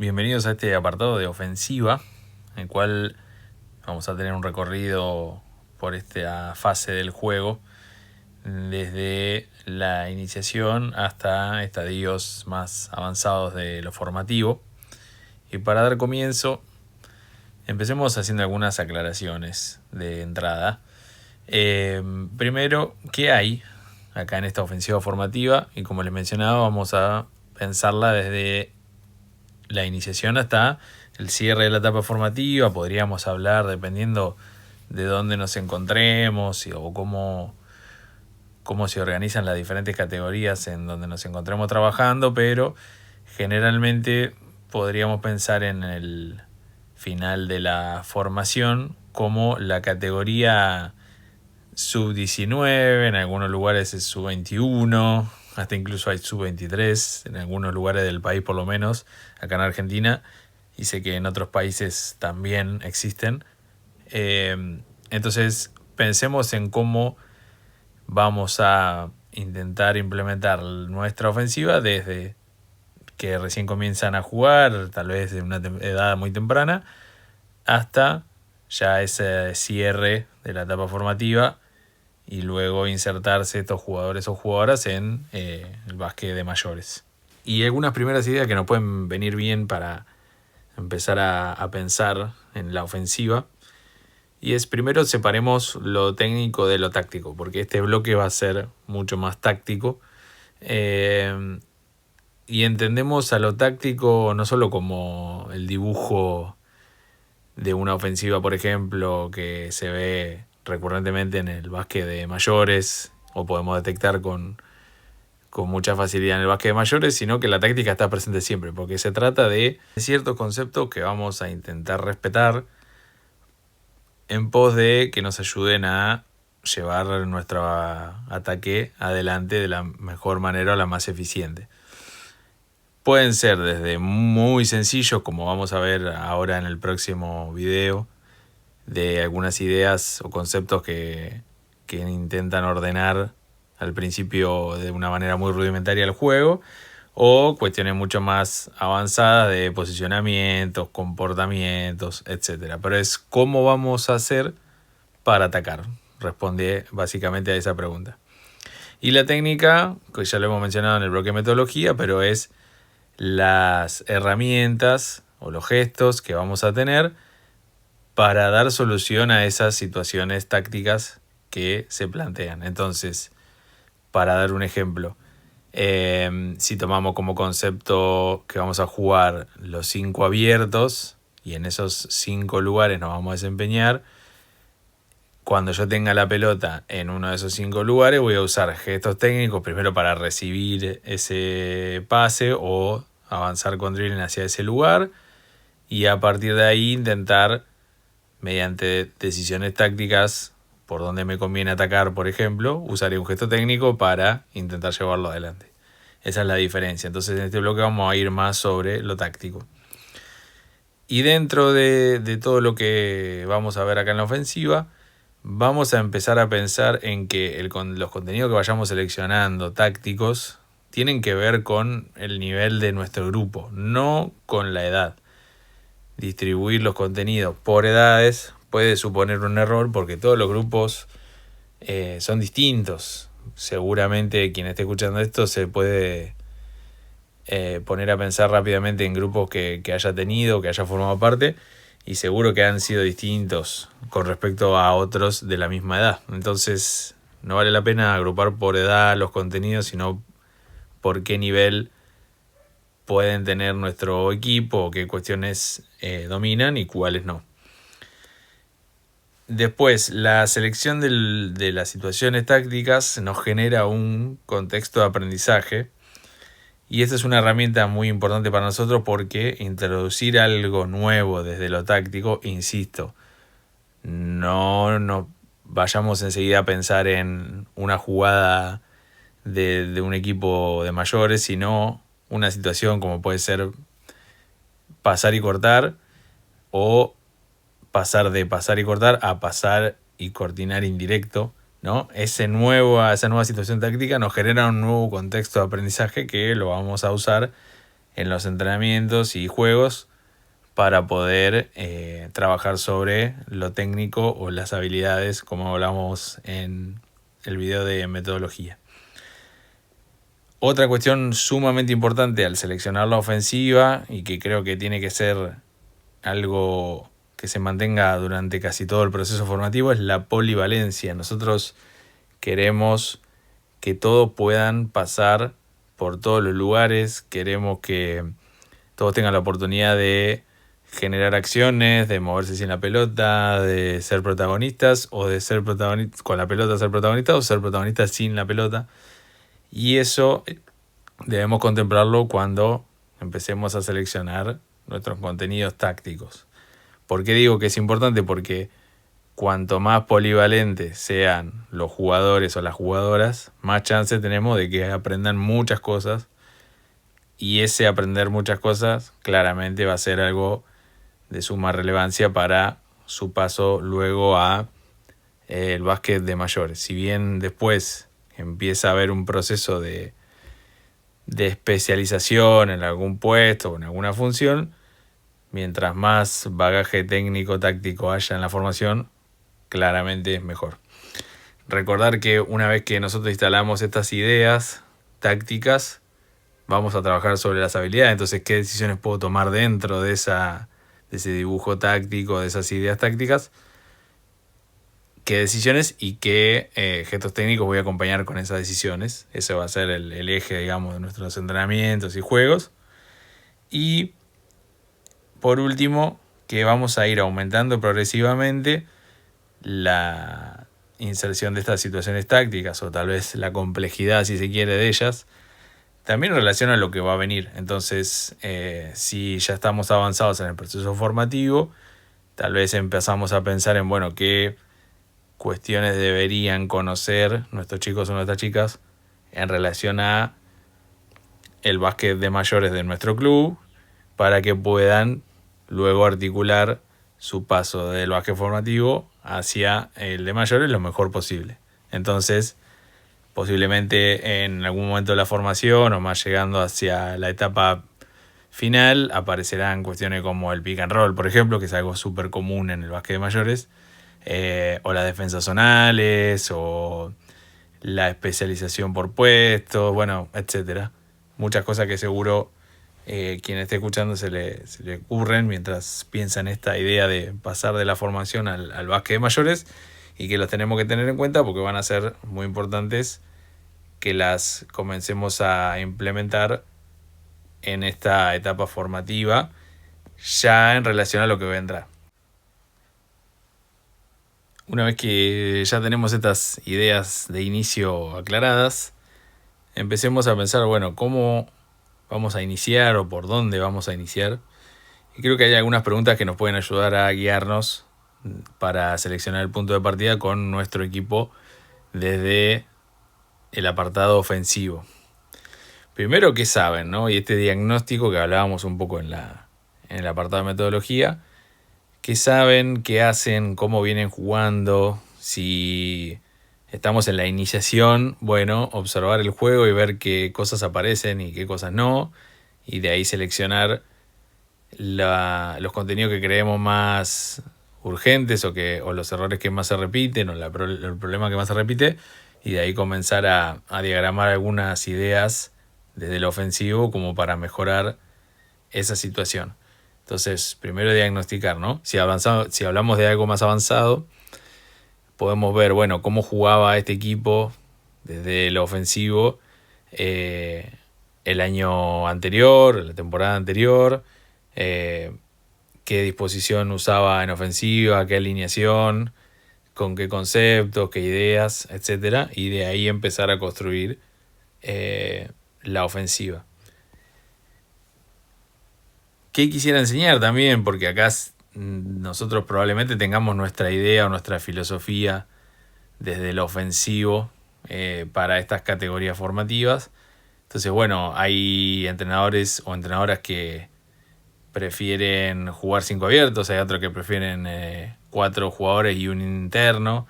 Bienvenidos a este apartado de ofensiva, en el cual vamos a tener un recorrido por esta fase del juego, desde la iniciación hasta estadios más avanzados de lo formativo. Y para dar comienzo, empecemos haciendo algunas aclaraciones de entrada. Primero, ¿qué hay acá en esta ofensiva formativa? Y como les mencionaba, vamos a pensarla desde la iniciación hasta el cierre de la etapa formativa. Podríamos hablar, dependiendo de dónde nos encontremos o cómo se organizan las diferentes categorías en donde nos encontremos trabajando, pero generalmente podríamos pensar en el final de la formación como la categoría sub-19, en algunos lugares es sub-21, hasta incluso hay sub-23, en algunos lugares del país por lo menos, acá en Argentina, y sé que en otros países también existen. Entonces pensemos en cómo vamos a intentar implementar nuestra ofensiva desde que recién comienzan a jugar, tal vez de una edad muy temprana, hasta ya ese cierre de la etapa formativa y luego insertarse estos jugadores o jugadoras en el básquet de mayores. Y algunas primeras ideas que nos pueden venir bien para empezar a pensar en la ofensiva. Y es, primero separemos lo técnico de lo táctico, porque este bloque va a ser mucho más táctico. Y entendemos a lo táctico no solo como el dibujo de una ofensiva, por ejemplo, que se ve recurrentemente en el básquet de mayores, o podemos detectar con mucha facilidad en el básquet de mayores, sino que la táctica está presente siempre, porque se trata de ciertos conceptos que vamos a intentar respetar en pos de que nos ayuden a llevar nuestro ataque adelante de la mejor manera o la más eficiente. Pueden ser desde muy sencillos, como vamos a ver ahora en el próximo video, de algunas ideas o conceptos que intentan ordenar al principio de una manera muy rudimentaria el juego, o cuestiones mucho más avanzadas de posicionamientos, comportamientos, etc. Pero es cómo vamos a hacer para atacar. Responde básicamente a esa pregunta. Y la técnica, que ya lo hemos mencionado en el bloque de metodología, pero es las herramientas o los gestos que vamos a tener para dar solución a esas situaciones tácticas que se plantean. Entonces, para dar un ejemplo, si tomamos como concepto que vamos a jugar los 5 abiertos y en esos 5 lugares nos vamos a desempeñar, cuando yo tenga la pelota en uno de esos 5 lugares voy a usar gestos técnicos primero para recibir ese pase o avanzar con dribbling hacia ese lugar, y a partir de ahí intentar, mediante decisiones tácticas por donde me conviene atacar, por ejemplo, usaré un gesto técnico para intentar llevarlo adelante. Esa es la diferencia. Entonces en este bloque vamos a ir más sobre lo táctico. Y dentro de todo lo que vamos a ver acá en la ofensiva, vamos a empezar a pensar en que los contenidos que vayamos seleccionando tácticos tienen que ver con el nivel de nuestro grupo, no con la edad. Distribuir los contenidos por edades puede suponer un error, porque todos los grupos son distintos. Seguramente quien esté escuchando esto se puede poner a pensar rápidamente en grupos que haya tenido, que haya formado parte, y seguro que han sido distintos con respecto a otros de la misma edad. Entonces no vale la pena agrupar por edad los contenidos, sino por qué nivel pueden tener nuestro equipo, qué cuestiones dominan y cuáles no. Después, la selección de las situaciones tácticas nos genera un contexto de aprendizaje, y esta es una herramienta muy importante para nosotros, porque introducir algo nuevo desde lo táctico, insisto, no vayamos enseguida a pensar en una jugada de un equipo de mayores, sino una situación como puede ser pasar y cortar, o pasar de pasar y cortar a pasar y cortinar indirecto, ¿no? Esa nueva situación táctica nos genera un nuevo contexto de aprendizaje que lo vamos a usar en los entrenamientos y juegos para poder trabajar sobre lo técnico o las habilidades, como hablamos en el video de metodología. Otra cuestión sumamente importante al seleccionar la ofensiva, y que creo que tiene que ser algo que se mantenga durante casi todo el proceso formativo, es la polivalencia. Nosotros queremos que todos puedan pasar por todos los lugares, queremos que todos tengan la oportunidad de generar acciones, de moverse sin la pelota, de ser protagonistas, o de ser protagonistas con la pelota, ser protagonistas, o ser protagonistas sin la pelota. Y eso debemos contemplarlo cuando empecemos a seleccionar nuestros contenidos tácticos. ¿Por qué digo que es importante? Porque cuanto más polivalentes sean los jugadores o las jugadoras, más chance tenemos de que aprendan muchas cosas. Y ese aprender muchas cosas claramente va a ser algo de suma relevancia para su paso luego a el básquet de mayores. Si bien después empieza a haber un proceso de especialización en algún puesto o en alguna función, mientras más bagaje técnico táctico haya en la formación, claramente es mejor. Recordar que una vez que nosotros instalamos estas ideas tácticas, vamos a trabajar sobre las habilidades. Entonces, ¿qué decisiones puedo tomar dentro de ese dibujo táctico, de esas ideas tácticas? ¿Qué decisiones y qué gestos técnicos voy a acompañar con esas decisiones? Ese va a ser el eje, digamos, de nuestros entrenamientos y juegos. Y por último, que vamos a ir aumentando progresivamente la inserción de estas situaciones tácticas, o tal vez la complejidad, si se quiere, de ellas, también en relación a lo que va a venir. Entonces, si ya estamos avanzados en el proceso formativo, tal vez empezamos a pensar en, bueno, qué cuestiones deberían conocer nuestros chicos o nuestras chicas en relación a el básquet de mayores de nuestro club, para que puedan luego articular su paso del básquet formativo hacia el de mayores lo mejor posible. Entonces, posiblemente en algún momento de la formación o más llegando hacia la etapa final, aparecerán cuestiones como el pick and roll, por ejemplo, que es algo súper común en el básquet de mayores, o las defensas zonales, o la especialización por puestos, bueno, etcétera. Muchas cosas que seguro quien esté escuchando se le ocurren mientras piensa en esta idea de pasar de la formación al básquet de mayores, y que las tenemos que tener en cuenta porque van a ser muy importantes que las comencemos a implementar en esta etapa formativa, ya en relación a lo que vendrá. Una vez que ya tenemos estas ideas de inicio aclaradas, empecemos a pensar, bueno, cómo vamos a iniciar o por dónde vamos a iniciar. Y creo que hay algunas preguntas que nos pueden ayudar a guiarnos para seleccionar el punto de partida con nuestro equipo desde el apartado ofensivo. Primero, ¿qué saben, no? Y este diagnóstico que hablábamos un poco en el apartado de metodología. ¿Qué saben? ¿Qué hacen? ¿Cómo vienen jugando? Si estamos en la iniciación, bueno, observar el juego y ver qué cosas aparecen y qué cosas no. Y de ahí seleccionar los contenidos que creemos más urgentes o los errores que más se repiten o el problema que más se repite. Y de ahí comenzar a diagramar algunas ideas desde el ofensivo como para mejorar esa situación. Entonces, primero diagnosticar, ¿no? Si hablamos de algo más avanzado, podemos ver, bueno, cómo jugaba este equipo desde el ofensivo el año anterior, la temporada anterior, qué disposición usaba en ofensiva, qué alineación, con qué conceptos, qué ideas, etcétera, y de ahí empezar a construir la ofensiva. ¿Qué quisiera enseñar también? Porque acá nosotros probablemente tengamos nuestra idea o nuestra filosofía desde el ofensivo para estas categorías formativas. Entonces, bueno, hay entrenadores o entrenadoras que prefieren jugar 5 abiertos, hay otros que prefieren 4 jugadores y un interno.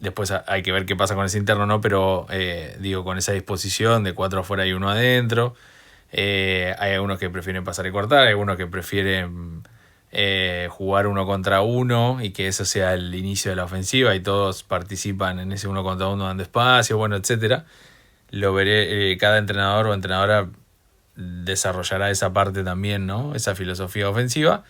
Después hay que ver qué pasa con ese interno, ¿no? Pero digo, con esa disposición de 4 afuera y 1 adentro. Hay algunos que prefieren pasar y cortar, hay algunos que prefieren jugar 1 contra 1 y que eso sea el inicio de la ofensiva y todos participan en ese 1 contra 1 dando espacio, bueno, etcétera. Lo veré, cada entrenador o entrenadora desarrollará esa parte también, ¿no? Esa filosofía ofensiva.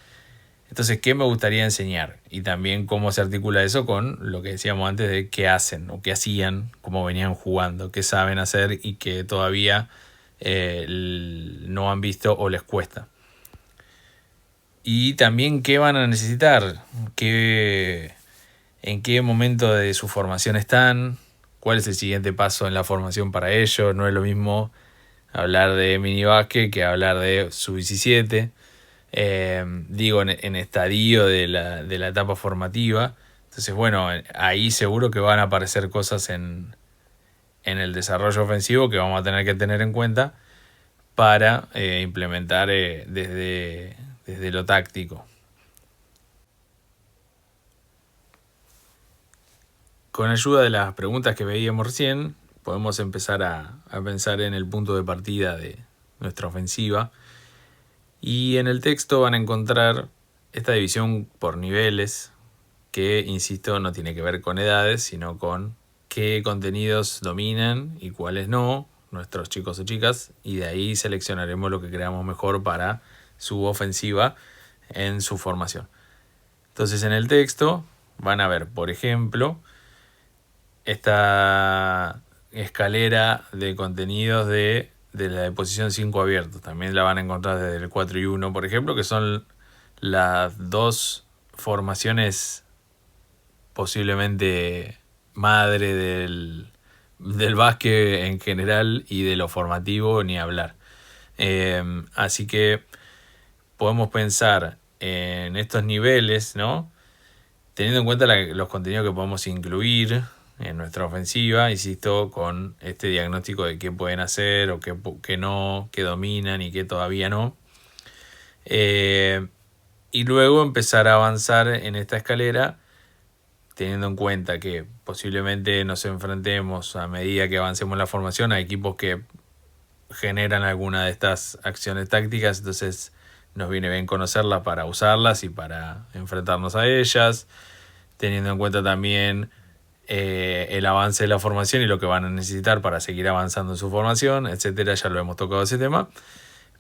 Entonces, ¿qué me gustaría enseñar? Y también cómo se articula eso con lo que decíamos antes de qué hacen o qué hacían, cómo venían jugando, qué saben hacer y que todavía no han visto o les cuesta. Y también qué van a necesitar, en qué momento de su formación están, cuál es el siguiente paso en la formación para ellos. No es lo mismo hablar de minibásquet que hablar de sub-17. Digo, en estadio de la etapa formativa. Entonces, bueno, ahí seguro que van a aparecer cosas en el desarrollo ofensivo que vamos a tener que tener en cuenta para implementar desde lo táctico. Con ayuda de las preguntas que veíamos recién, podemos empezar a pensar en el punto de partida de nuestra ofensiva. Y en el texto van a encontrar esta división por niveles que, insisto, no tiene que ver con edades, sino con qué contenidos dominan y cuáles no, nuestros chicos o chicas, y de ahí seleccionaremos lo que creamos mejor para su ofensiva en su formación. Entonces, en el texto van a ver, por ejemplo, esta escalera de contenidos de la de posición 5 abiertos. También la van a encontrar desde el 4 y 1, por ejemplo, que son las dos formaciones posiblemente madre del básquet en general y de lo formativo ni hablar. Así que podemos pensar en estos niveles, ¿no? Teniendo en cuenta los contenidos que podemos incluir en nuestra ofensiva, insisto, con este diagnóstico de qué pueden hacer o qué no, qué dominan y qué todavía no. Y luego empezar a avanzar en esta escalera, teniendo en cuenta que posiblemente nos enfrentemos a medida que avancemos en la formación a equipos que generan alguna de estas acciones tácticas, entonces nos viene bien conocerlas para usarlas y para enfrentarnos a ellas, teniendo en cuenta también el avance de la formación y lo que van a necesitar para seguir avanzando en su formación, etcétera. Ya lo hemos tocado ese tema,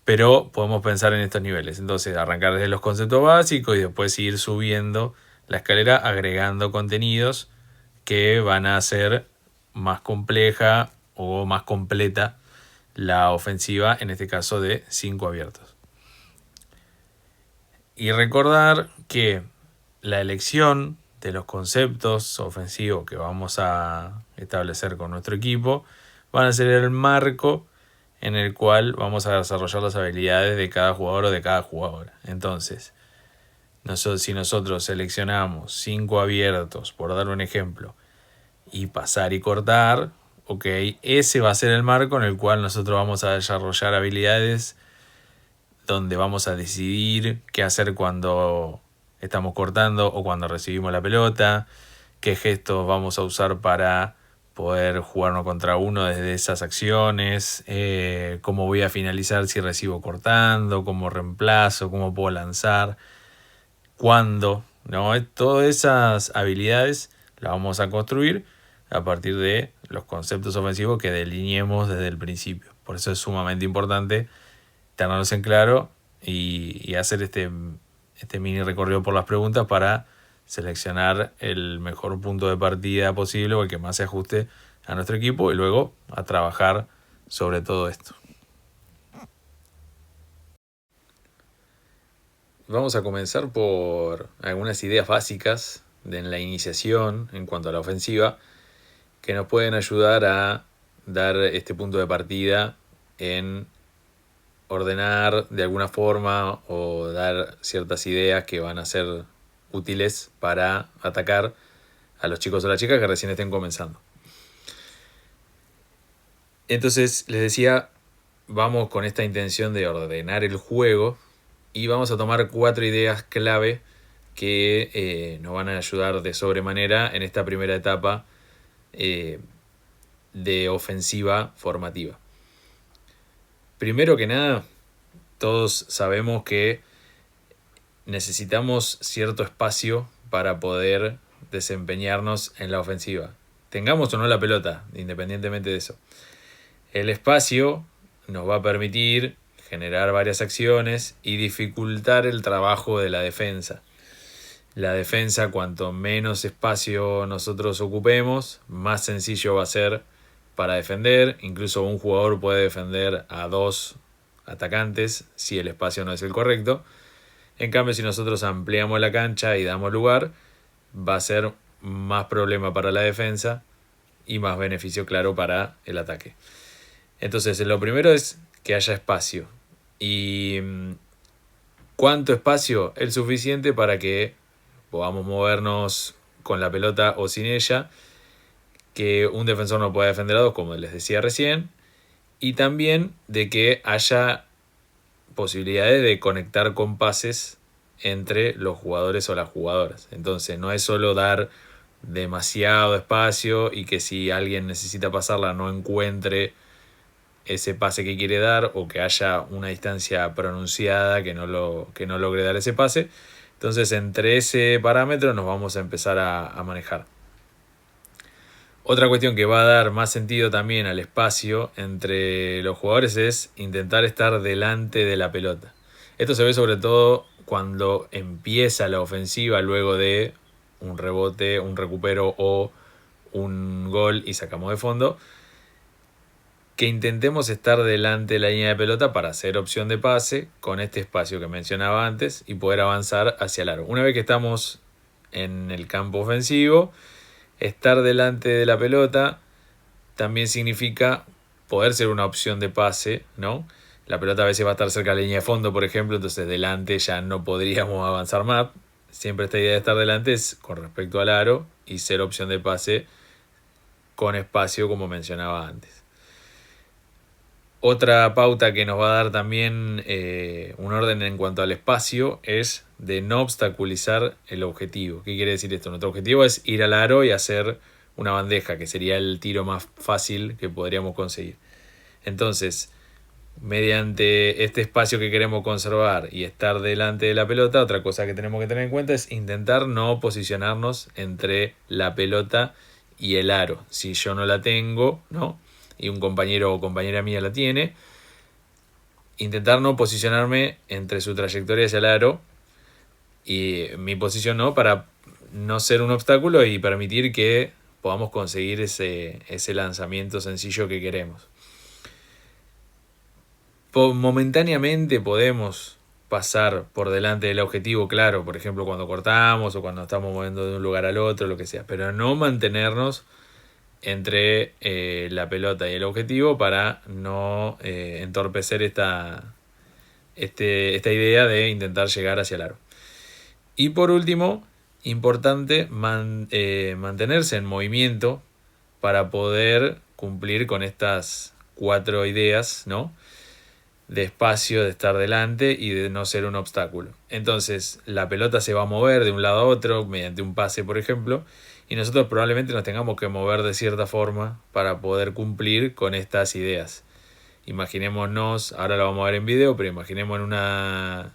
pero podemos pensar en estos niveles. Entonces, arrancar desde los conceptos básicos y después ir subiendo la escalera, agregando contenidos que van a hacer más compleja o más completa la ofensiva, en este caso de 5 abiertos. Y recordar que la elección de los conceptos ofensivos que vamos a establecer con nuestro equipo van a ser el marco en el cual vamos a desarrollar las habilidades de cada jugador o de cada jugadora. Entonces, si nosotros seleccionamos 5 abiertos, por dar un ejemplo, y pasar y cortar, ok, ese va a ser el marco en el cual nosotros vamos a desarrollar habilidades donde vamos a decidir qué hacer cuando estamos cortando o cuando recibimos la pelota, qué gestos vamos a usar para poder jugar 1 contra 1 desde esas acciones, cómo voy a finalizar si recibo cortando, cómo reemplazo, cómo puedo lanzar, cuándo, ¿no? Todas esas habilidades las vamos a construir a partir de los conceptos ofensivos que delineemos desde el principio. Por eso es sumamente importante tenerlos en claro y hacer este mini recorrido por las preguntas para seleccionar el mejor punto de partida posible o el que más se ajuste a nuestro equipo y luego a trabajar sobre todo esto. Vamos a comenzar por algunas ideas básicas en la iniciación en cuanto a la ofensiva que nos pueden ayudar a dar este punto de partida en ordenar de alguna forma o dar ciertas ideas que van a ser útiles para atacar a los chicos o las chicas que recién estén comenzando. Entonces, les decía, vamos con esta intención de ordenar el juego y vamos a tomar 4 ideas clave que nos van a ayudar de sobremanera en esta primera etapa de ofensiva formativa. Primero que nada, todos sabemos que necesitamos cierto espacio para poder desempeñarnos en la ofensiva. Tengamos o no la pelota, independientemente de eso. El espacio nos va a permitir generar varias acciones y dificultar el trabajo de la defensa. La defensa, cuanto menos espacio nosotros ocupemos, más sencillo va a ser para defender. Incluso un jugador puede defender a 2 atacantes si el espacio no es el correcto. En cambio, si nosotros ampliamos la cancha y damos lugar, va a ser más problema para la defensa y más beneficio, claro, para el ataque. Entonces, lo primero es que haya espacio. ¿Y cuánto espacio? El suficiente para que podamos movernos con la pelota o sin ella, que un defensor no pueda defender a 2, como les decía recién, y también de que haya posibilidades de conectar con pases entre los jugadores o las jugadoras. Entonces no es solo dar demasiado espacio y que si alguien necesita pasarla no encuentre ese pase que quiere dar, o que haya una distancia pronunciada que no logre dar ese pase. Entonces entre ese parámetro nos vamos a empezar a manejar. Otra cuestión que va a dar más sentido también al espacio entre los jugadores es intentar estar delante de la pelota. Esto se ve sobre todo cuando empieza la ofensiva luego de un rebote, un recupero o un gol y sacamos de fondo. Que intentemos estar delante de la línea de pelota para hacer opción de pase con este espacio que mencionaba antes y poder avanzar hacia el aro. Una vez que estamos en el campo ofensivo, estar delante de la pelota también significa poder ser una opción de pase, ¿no? La pelota a veces va a estar cerca de la línea de fondo, por ejemplo, entonces delante ya no podríamos avanzar más. Siempre esta idea de estar delante es con respecto al aro y ser opción de pase con espacio, como mencionaba antes. Otra pauta que nos va a dar también un orden en cuanto al espacio es de no obstaculizar el objetivo. ¿Qué quiere decir esto? Nuestro objetivo es ir al aro y hacer una bandeja, que sería el tiro más fácil que podríamos conseguir. Entonces, mediante este espacio que queremos conservar y estar delante de la pelota, otra cosa que tenemos que tener en cuenta es intentar no posicionarnos entre la pelota y el aro. Si yo no la tengo, ¿no?, y un compañero o compañera mía la tiene, intentar no posicionarme entre su trayectoria hacia el aro y mi posición, ¿no?, para no ser un obstáculo y permitir que podamos conseguir ese lanzamiento sencillo que queremos. Momentáneamente podemos pasar por delante del objetivo, claro, por ejemplo cuando cortamos o cuando estamos moviendo de un lugar al otro, lo que sea, pero no mantenernos entre la pelota y el objetivo para no entorpecer esta idea de intentar llegar hacia el aro. Y por último, importante mantenerse en movimiento para poder cumplir con estas 4 ideas, ¿no?, de espacio, de estar delante y de no ser un obstáculo. Entonces la pelota se va a mover de un lado a otro mediante un pase, por ejemplo, y nosotros probablemente nos tengamos que mover de cierta forma para poder cumplir con estas ideas. Imaginémonos, ahora lo vamos a ver en video, pero imaginemos en una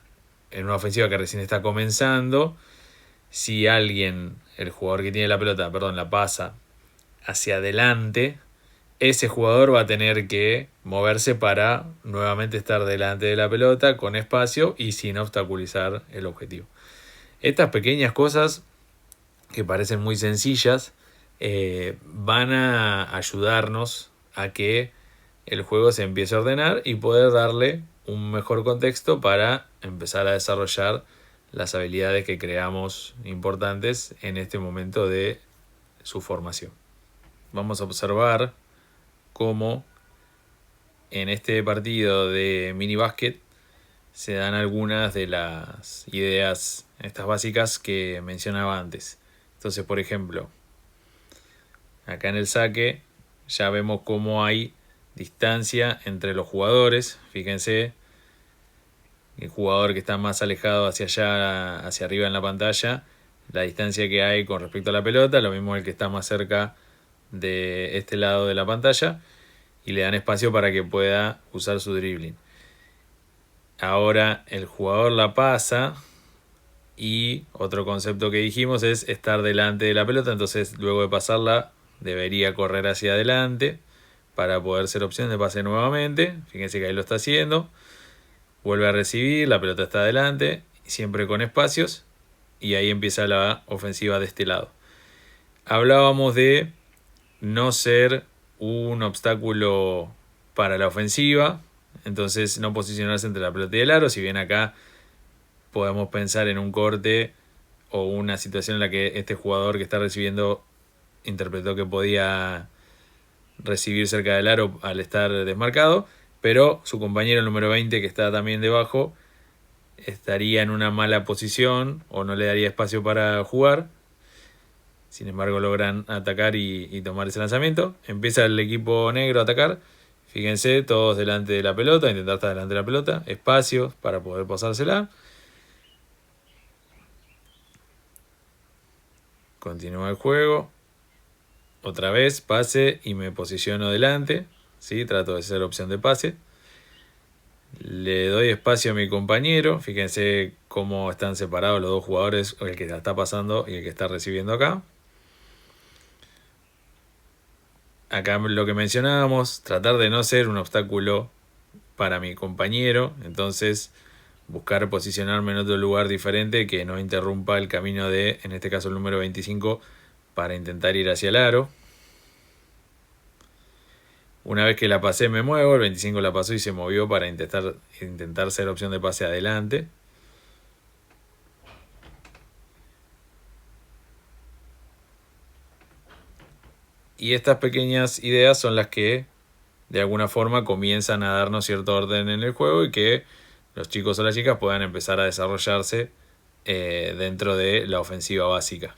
ofensiva que recién está comenzando. Si alguien, el jugador que tiene la pelota, la pasa hacia adelante, ese jugador va a tener que moverse para nuevamente estar delante de la pelota con espacio y sin obstaculizar el objetivo. Estas pequeñas cosas que parecen muy sencillas van a ayudarnos a que el juego se empiece a ordenar y poder darle un mejor contexto para empezar a desarrollar las habilidades que creamos importantes en este momento de su formación. Vamos a observar cómo en este partido de mini básquet se dan algunas de las ideas estas básicas que mencionaba antes. Entonces, por ejemplo, acá en el saque ya vemos cómo hay distancia entre los jugadores. Fíjense, el jugador que está más alejado hacia allá, hacia arriba en la pantalla, la distancia que hay con respecto a la pelota, lo mismo el que está más cerca de este lado de la pantalla, y le dan espacio para que pueda usar su dribbling. ahora el jugador la pasa y otro concepto que dijimos es estar delante de la pelota, entonces luego de pasarla debería correr hacia adelante para poder ser opción de pase nuevamente. Fíjense que ahí lo está haciendo. Vuelve a recibir, la pelota está adelante, siempre con espacios, y ahí empieza la ofensiva de este lado. Hablábamos de no ser un obstáculo para la ofensiva, entonces no posicionarse entre la pelota y el aro. Si bien acá podemos pensar en un corte o una situación en la que este jugador que está recibiendo interpretó que podía recibir cerca del aro al estar desmarcado, pero su compañero número 20, que está también debajo, estaría en una mala posición o no le daría espacio para jugar. Sin embargo, logran atacar y tomar ese lanzamiento. Empieza el equipo negro a atacar. Fíjense, todos delante de la pelota, intentar estar delante de la pelota, espacios para poder pasársela. Continúa el juego. Otra vez, pase y me posiciono delante. ¿Sí? Trato de ser opción de pase. Le doy espacio a mi compañero. Fíjense cómo están separados los dos jugadores, el que la está pasando y el que está recibiendo acá. Acá lo que mencionábamos, tratar de no ser un obstáculo para mi compañero. Entonces buscar posicionarme en otro lugar diferente que no interrumpa el camino de, en este caso el número 25, para intentar ir hacia el aro. Una vez que la pasé me muevo, el 25 la pasó y se movió para intentar ser opción de pase adelante. Y estas pequeñas ideas son las que de alguna forma comienzan a darnos cierto orden en el juego y que los chicos o las chicas puedan empezar a desarrollarse dentro de la ofensiva básica.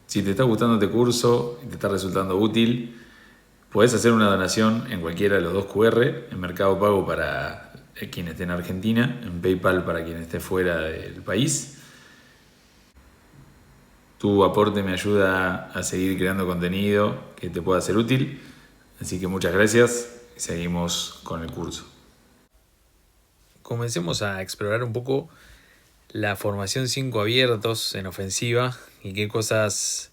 Si te está gustando este curso y te está resultando útil, puedes hacer una donación en cualquiera de los dos QR, en Mercado Pago para quien esté en Argentina, en PayPal para quien esté fuera del país. Tu aporte me ayuda a seguir creando contenido que te pueda ser útil. Así que muchas gracias y seguimos con el curso. Comencemos a explorar un poco la formación 5 abiertos en ofensiva y qué cosas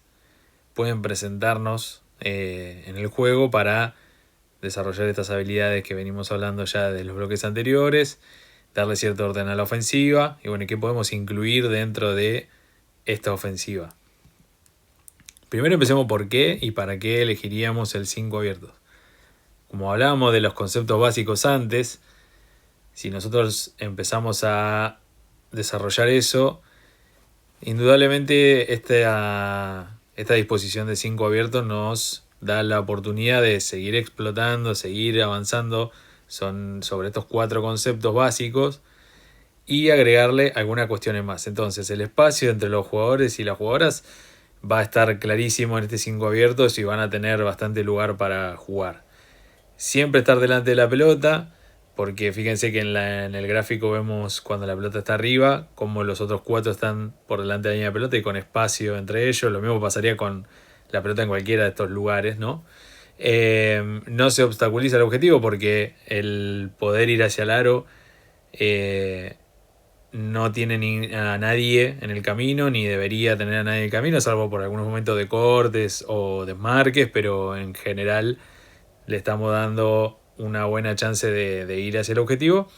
pueden presentarnos en el juego para desarrollar estas habilidades que venimos hablando ya de los bloques anteriores, darle cierto orden a la ofensiva y bueno, qué podemos incluir dentro de esta ofensiva. Primero empecemos por qué y para qué elegiríamos el 5 abiertos. Como hablábamos de los conceptos básicos antes, si nosotros empezamos a desarrollar eso, indudablemente esta disposición de 5 abiertos nos da la oportunidad de seguir explotando, seguir avanzando sobre estos 4 conceptos básicos y agregarle algunas cuestiones más. Entonces el espacio entre los jugadores y las jugadoras va a estar clarísimo en este 5 abiertos y van a tener bastante lugar para jugar. Siempre estar delante de la pelota, porque fíjense que en el gráfico vemos cuando la pelota está arriba, como los otros 4 están por delante de la línea de pelota y con espacio entre ellos. Lo mismo pasaría con la pelota en cualquiera de estos lugares, ¿no? No se obstaculiza el objetivo porque el poder ir hacia el aro no tiene a nadie en el camino, ni debería tener a nadie en el camino, salvo por algunos momentos de cortes o desmarques, pero en general le estamos dando una buena chance de ir hacia el objetivo.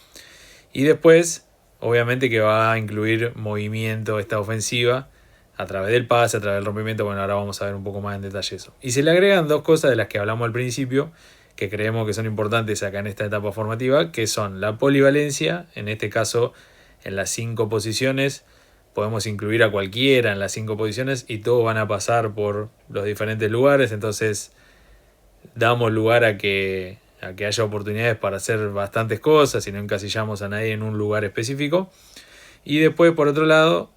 Y después, obviamente que va a incluir movimiento esta ofensiva a través del pase, a través del rompimiento. Bueno, ahora vamos a ver un poco más en detalle eso. Y se le agregan dos cosas de las que hablamos al principio, que creemos que son importantes acá en esta etapa formativa, que son la polivalencia, en este caso en las 5 posiciones. Podemos incluir a cualquiera en las 5 posiciones y todos van a pasar por los diferentes lugares, entonces damos lugar a que haya oportunidades para hacer bastantes cosas y no encasillamos a nadie en un lugar específico. Y después, por otro lado,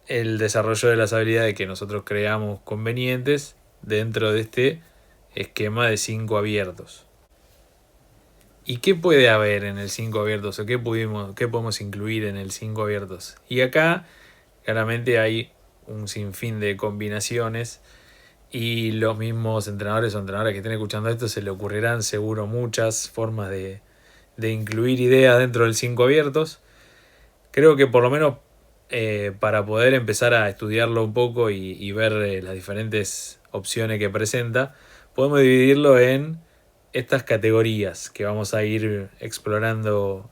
el desarrollo de las habilidades que nosotros creamos convenientes dentro de este esquema de 5 abiertos. ¿Y qué puede haber en el 5 abiertos o qué podemos incluir en el 5 abiertos? Y acá claramente hay un sinfín de combinaciones y los mismos entrenadores o entrenadoras que estén escuchando esto se le ocurrirán seguro muchas formas de de incluir ideas dentro del 5 abiertos. Creo que por lo menos para poder empezar a estudiarlo un poco y ver las diferentes opciones que presenta, podemos dividirlo en estas categorías que vamos a ir explorando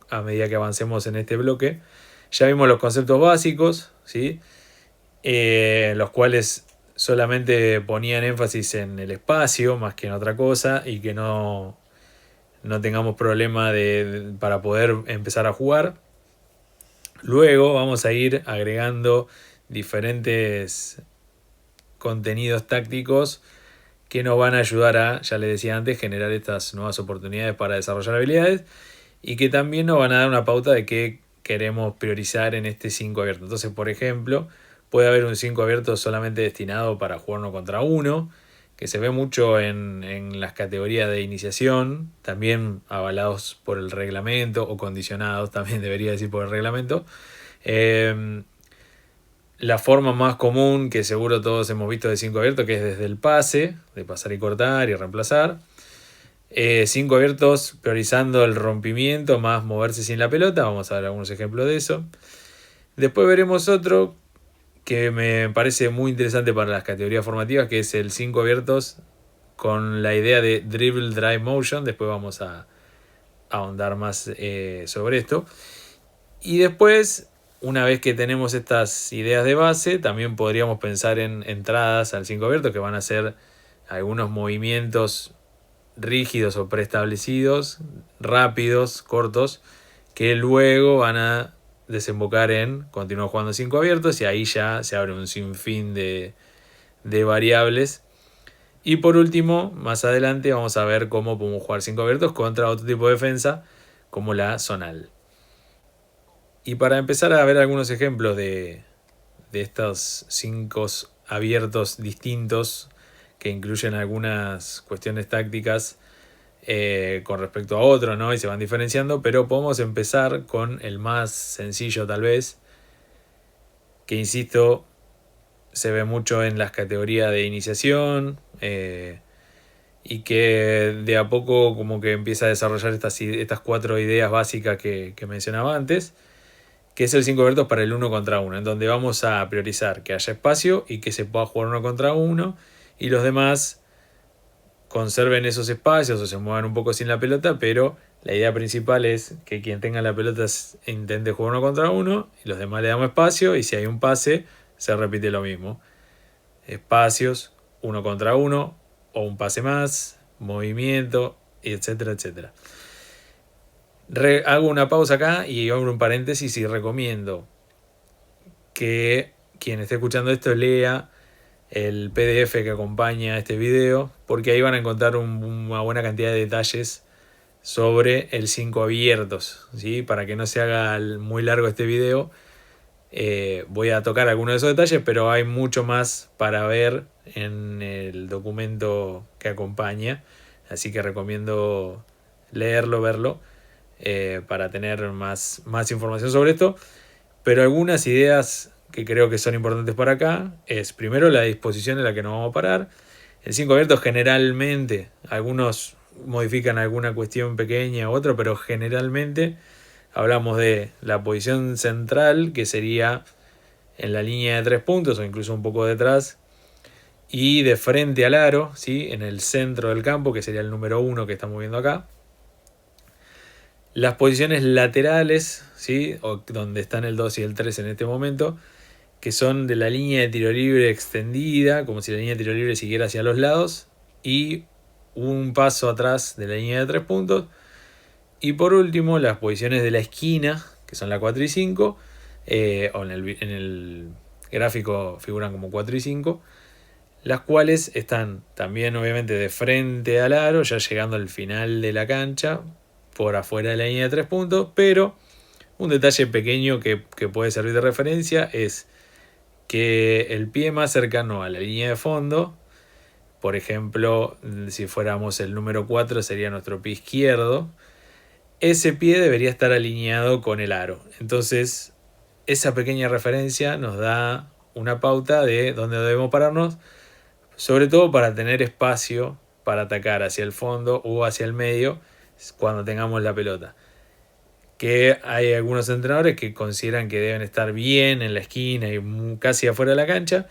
a medida que avancemos en este bloque. Ya vimos los conceptos básicos, ¿sí? Los cuales solamente ponían énfasis en el espacio más que en otra cosa y que no tengamos problema para poder empezar a jugar. Luego vamos a ir agregando diferentes contenidos tácticos que nos van a ayudar a, ya les decía antes, generar estas nuevas oportunidades para desarrollar habilidades y que también nos van a dar una pauta de qué queremos priorizar en este 5 abierto. Entonces, por ejemplo, puede haber un 5 abierto solamente destinado para jugar uno contra uno, que se ve mucho en las categorías de iniciación, también avalados por el reglamento o condicionados, también debería decir por el reglamento. La forma más común que seguro todos hemos visto de 5 abiertos, que es desde el pase, de pasar y cortar y reemplazar. 5 abiertos priorizando el rompimiento más moverse sin la pelota. Vamos a ver algunos ejemplos de eso. Después veremos otro que me parece muy interesante para las categorías formativas, que es el 5 abiertos con la idea de dribble drive motion. Después vamos a ahondar más sobre esto. Y después, una vez que tenemos estas ideas de base, también podríamos pensar en entradas al 5 abiertos, que van a ser algunos movimientos rígidos o preestablecidos, rápidos, cortos, que luego van a desembocar en continuar jugando 5 abiertos, y ahí ya se abre un sinfín de variables. Y por último, más adelante vamos a ver cómo podemos jugar 5 abiertos contra otro tipo de defensa, como la zonal. Y para empezar a ver algunos ejemplos de estos 5 abiertos distintos, que incluyen algunas cuestiones tácticas con respecto a otros, ¿no? Y se van diferenciando, pero podemos empezar con el más sencillo tal vez, que insisto, se ve mucho en las categorías de iniciación y que de a poco como que empieza a desarrollar estas 4 ideas básicas que mencionaba antes, que es el 5 abiertos para el 1 contra 1, en donde vamos a priorizar que haya espacio y que se pueda jugar 1 contra 1, y los demás conserven esos espacios o se muevan un poco sin la pelota, pero la idea principal es que quien tenga la pelota intente jugar 1 contra 1 y los demás le damos espacio, y si hay un pase se repite lo mismo. Espacios, 1 contra 1 o un pase más, movimiento, etcétera, etcétera. Hago una pausa acá y abro un paréntesis y recomiendo que quien esté escuchando esto lea el PDF que acompaña este video, porque ahí van a encontrar una buena cantidad de detalles sobre el 5 abiertos, ¿sí? Para que no se haga muy largo este video, voy a tocar algunos de esos detalles, pero hay mucho más para ver en el documento que acompaña, así que recomiendo leerlo, verlo, para tener más información sobre esto. Pero algunas ideas que creo que son importantes para acá es, primero, la disposición en la que nos vamos a parar. El 5 abiertos generalmente, algunos modifican alguna cuestión pequeña u otra, pero generalmente hablamos de la posición central, que sería en la línea de 3 puntos o incluso un poco detrás, y de frente al aro, ¿sí? En el centro del campo, que sería el número 1 que estamos viendo acá. Las posiciones laterales, ¿sí? O donde están el 2 y el 3 en este momento, que son de la línea de tiro libre extendida, como si la línea de tiro libre siguiera hacia los lados, y un paso atrás de la línea de 3 puntos. Y por último, las posiciones de la esquina, que son la 4 y 5, o en el gráfico figuran como 4 y 5, las cuales están también obviamente de frente al aro, ya llegando al final de la cancha, por afuera de la línea de 3 puntos, pero un detalle pequeño que puede servir de referencia es que el pie más cercano a la línea de fondo, por ejemplo, si fuéramos el número 4 sería nuestro pie izquierdo, ese pie debería estar alineado con el aro. Entonces, esa pequeña referencia nos da una pauta de dónde debemos pararnos, sobre todo para tener espacio para atacar hacia el fondo o hacia el medio, cuando tengamos la pelota. Que hay algunos entrenadores que consideran que deben estar bien en la esquina y casi afuera de la cancha.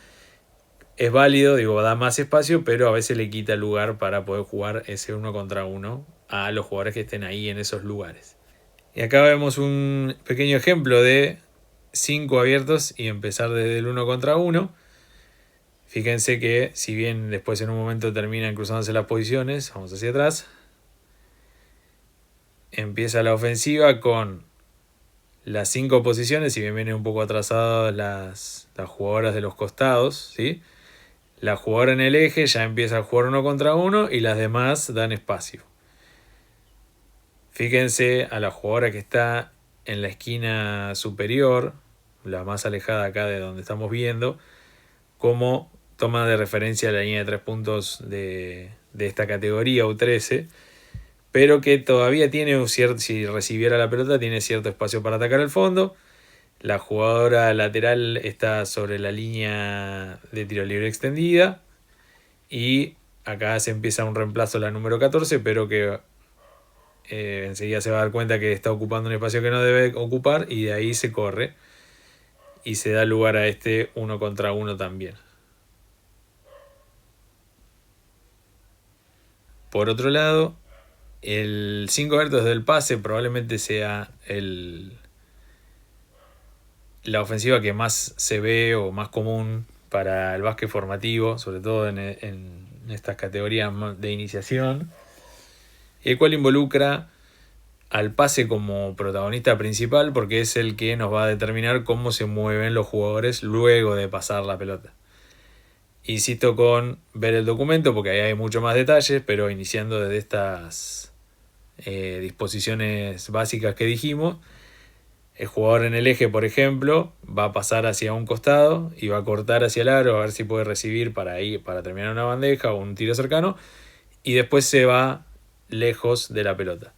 Es válido, da más espacio, pero a veces le quita lugar para poder jugar ese 1 contra 1 a los jugadores que estén ahí en esos lugares. Y acá vemos un pequeño ejemplo de 5 abiertos y empezar desde el 1 contra 1. Fíjense que si bien después en un momento terminan cruzándose las posiciones, vamos hacia atrás. Empieza la ofensiva con las 5 posiciones, si bien vienen un poco atrasadas las jugadoras de los costados, ¿sí? La jugadora en el eje ya empieza a jugar 1 contra 1 y las demás dan espacio. Fíjense a la jugadora que está en la esquina superior, la más alejada acá de donde estamos viendo, cómo toma de referencia la línea de 3 puntos de esta categoría U13, pero que todavía tiene un cierto, si recibiera la pelota, tiene cierto espacio para atacar al fondo. La jugadora lateral está sobre la línea de tiro libre extendida. Y acá se empieza un reemplazo la número 14, pero que enseguida se va a dar cuenta que está ocupando un espacio que no debe ocupar y de ahí se corre. Y se da lugar a este 1 contra 1 también. Por otro lado, el 5 abiertos del pase probablemente sea la ofensiva que más se ve o más común para el básquet formativo, sobre todo en estas categorías de iniciación, el cual involucra al pase como protagonista principal porque es el que nos va a determinar cómo se mueven los jugadores luego de pasar la pelota. Insisto con ver el documento porque ahí hay mucho más detalles, pero iniciando desde estas disposiciones básicas que dijimos, el jugador en el eje, por ejemplo, va a pasar hacia un costado y va a cortar hacia el aro a ver si puede recibir para terminar una bandeja o un tiro cercano, y después se va lejos de la pelota.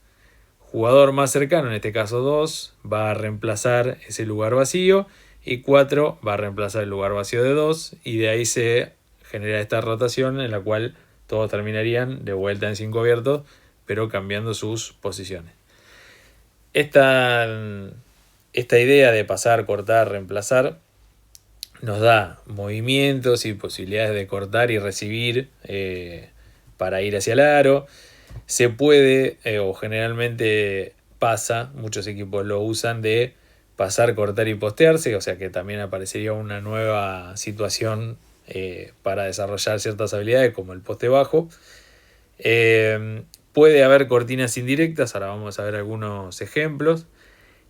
Jugador más cercano, en este caso 2, va a reemplazar ese lugar vacío, y 4 va a reemplazar el lugar vacío de 2, y de ahí se genera esta rotación en la cual todos terminarían de vuelta en 5 abiertos, pero cambiando sus posiciones. Esta idea de pasar, cortar, reemplazar nos da movimientos y posibilidades de cortar y recibir para ir hacia el aro. Se puede, o generalmente pasa, muchos equipos lo usan, de pasar, cortar y postearse, o sea que también aparecería una nueva situación para desarrollar ciertas habilidades como el poste bajo. Puede haber cortinas indirectas, ahora vamos a ver algunos ejemplos.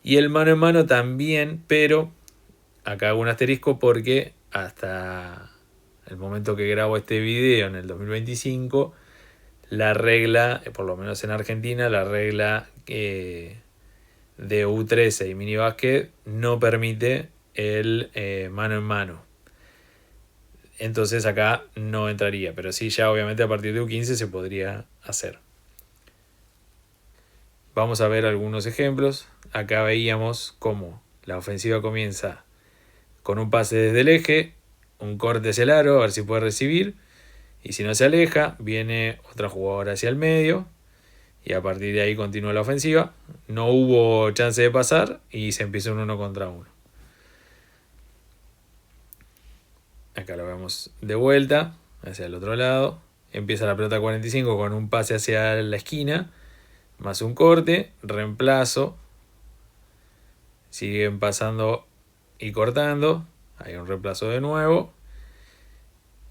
Y el mano en mano también, pero acá hago un asterisco porque hasta el momento que grabo este video en el 2025, la regla, por lo menos en Argentina, la regla de U13 y minibásquet no permite el mano en mano. Entonces acá no entraría, pero sí ya obviamente a partir de U15 se podría hacer. Vamos a ver algunos ejemplos. Acá veíamos cómo la ofensiva comienza con un pase desde el eje, un corte hacia el aro, a ver si puede recibir, y si no se aleja, viene otra jugadora hacia el medio, y a partir de ahí continúa la ofensiva. No hubo chance de pasar y se empieza un 1 contra 1. Acá lo vemos de vuelta, hacia el otro lado. Empieza la pelota 45 con un pase hacia la esquina, más un corte, reemplazo. Siguen pasando y cortando. Hay un reemplazo de nuevo.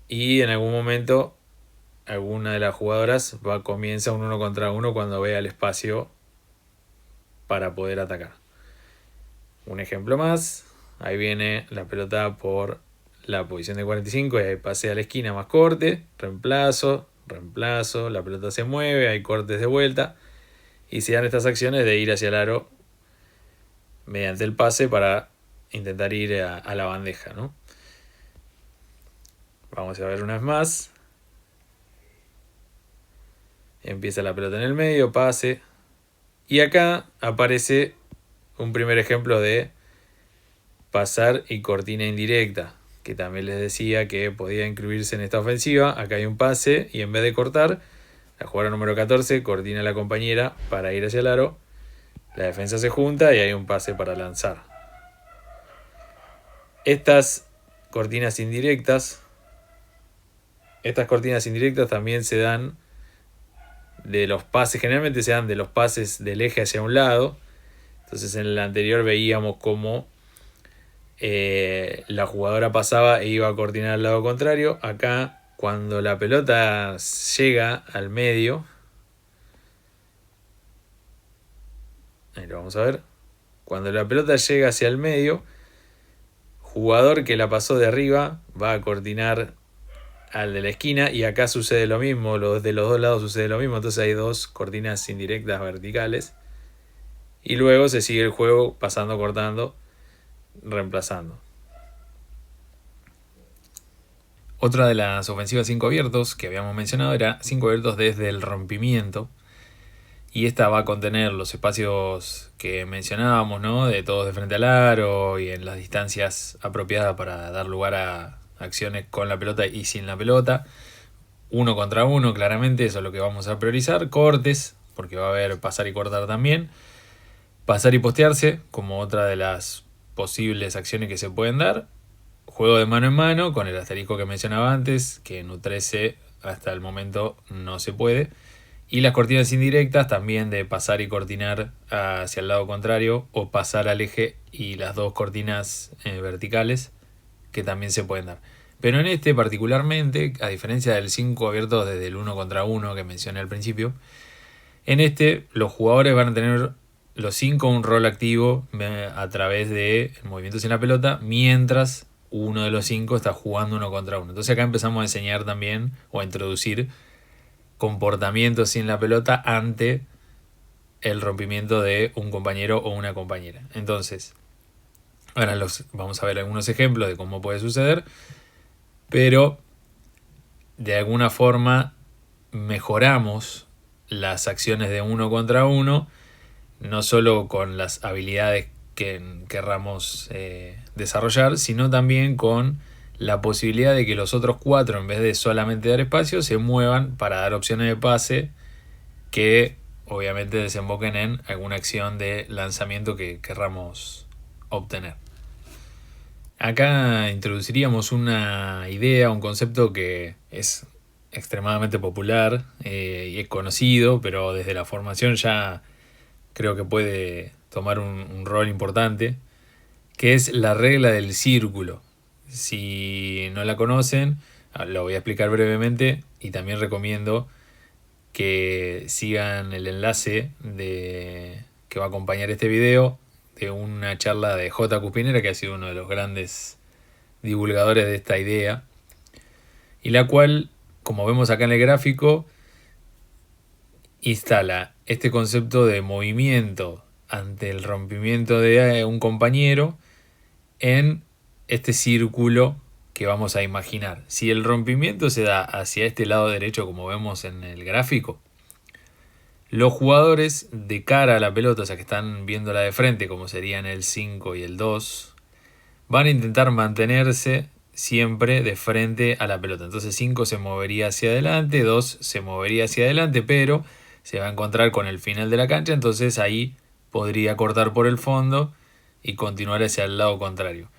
Y en algún momento alguna de las jugadoras comienza un 1 contra 1 cuando vea el espacio para poder atacar. Un ejemplo más. Ahí viene la pelota por la posición de 45 y ahí pase a la esquina más corte, reemplazo, la pelota se mueve, hay cortes de vuelta y se dan estas acciones de ir hacia el aro mediante el pase para intentar ir a la bandeja, ¿no? Vamos a ver una vez más. Empieza la pelota en el medio, pase. Y acá aparece un primer ejemplo de pasar y cortina indirecta, que también les decía que podía incluirse en esta ofensiva. Acá hay un pase y en vez de cortar, La jugadora número 14 coordina a la compañera para ir hacia el aro. La defensa se junta y hay un pase para lanzar. Estas cortinas indirectas también se dan de los pases, generalmente se dan de los pases del eje hacia un lado. Entonces en el anterior veíamos cómo la jugadora pasaba e iba a coordinar al lado contrario. Acá, cuando la pelota llega al medio, ahí lo vamos a ver. Cuando la pelota llega hacia el medio, jugador que la pasó de arriba va a coordinar al de la esquina, y acá sucede lo mismo, de los dos lados sucede lo mismo, entonces hay dos cortinas indirectas verticales, y luego se sigue el juego pasando, cortando, reemplazando. Otra de las ofensivas 5 abiertos que habíamos mencionado era 5 abiertos desde el rompimiento, y esta va a contener los espacios que mencionábamos, ¿no? De todos de frente al aro y en las distancias apropiadas para dar lugar a acciones con la pelota y sin la pelota. 1 contra 1, claramente, eso es lo que vamos a priorizar. Cortes, porque va a haber pasar y cortar también. Pasar y postearse, como otra de las posibles acciones que se pueden dar. Juego de mano en mano, con el asterisco que mencionaba antes, que en U13 hasta el momento no se puede. Y las cortinas indirectas también, de pasar y cortinar hacia el lado contrario, o pasar al eje, y las dos cortinas verticales que también se pueden dar. Pero en este particularmente, a diferencia del 5 abierto desde el 1 contra 1 que mencioné al principio, en este los jugadores van a tener los 5 un rol activo a través de movimientos en la pelota, mientras uno de los 5 está jugando 1 contra 1. Entonces acá empezamos a enseñar también, o a introducir, comportamientos sin la pelota ante el rompimiento de un compañero o una compañera. Entonces, ahora vamos a ver algunos ejemplos de cómo puede suceder, pero de alguna forma mejoramos las acciones de 1 contra 1, no solo con las habilidades que querramos desarrollar, sino también con la posibilidad de que los otros 4, en vez de solamente dar espacio, se muevan para dar opciones de pase que obviamente desemboquen en alguna acción de lanzamiento que querramos obtener. Acá introduciríamos una idea, un concepto que es extremadamente popular y es conocido, pero desde la formación ya creo que puede tomar un rol importante, que es la regla del círculo. Si no la conocen, lo voy a explicar brevemente, y también recomiendo que sigan el enlace que va a acompañar este video, de una charla de J. Cuspinera, que ha sido uno de los grandes divulgadores de esta idea, y la cual, como vemos acá en el gráfico, instala este concepto de movimiento ante el rompimiento de un compañero en este círculo que vamos a imaginar. Si el rompimiento se da hacia este lado derecho, como vemos en el gráfico, los jugadores de cara a la pelota, o sea que están viéndola de frente, como serían el 5 y el 2, van a intentar mantenerse siempre de frente a la pelota. Entonces 5 se movería hacia adelante, 2 se movería hacia adelante, pero se va a encontrar con el final de la cancha, entonces ahí podría cortar por el fondo y continuar hacia el lado contrario.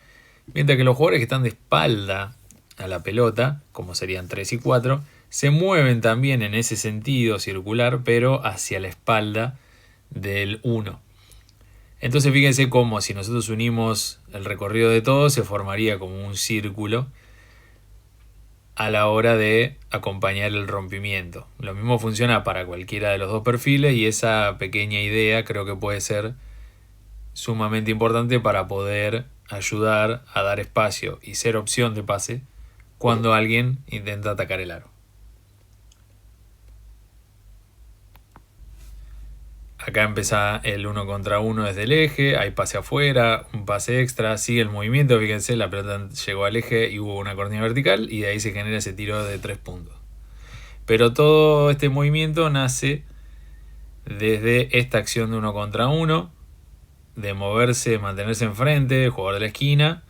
Mientras que los jugadores que están de espalda a la pelota, como serían 3 y 4, se mueven también en ese sentido circular, pero hacia la espalda del 1. Entonces fíjense cómo, si nosotros unimos el recorrido de todos, se formaría como un círculo a la hora de acompañar el rompimiento. Lo mismo funciona para cualquiera de los dos perfiles, y esa pequeña idea creo que puede ser sumamente importante para poder ayudar a dar espacio y ser opción de pase cuando alguien intenta atacar el aro. Acá empieza el 1 contra 1 desde el eje, hay pase afuera, un pase extra, sigue el movimiento, fíjense, la pelota llegó al eje y hubo una cortina vertical, y de ahí se genera ese tiro de 3 puntos. Pero todo este movimiento nace desde esta acción de 1 contra 1, de moverse, mantenerse enfrente, el jugador de la esquina.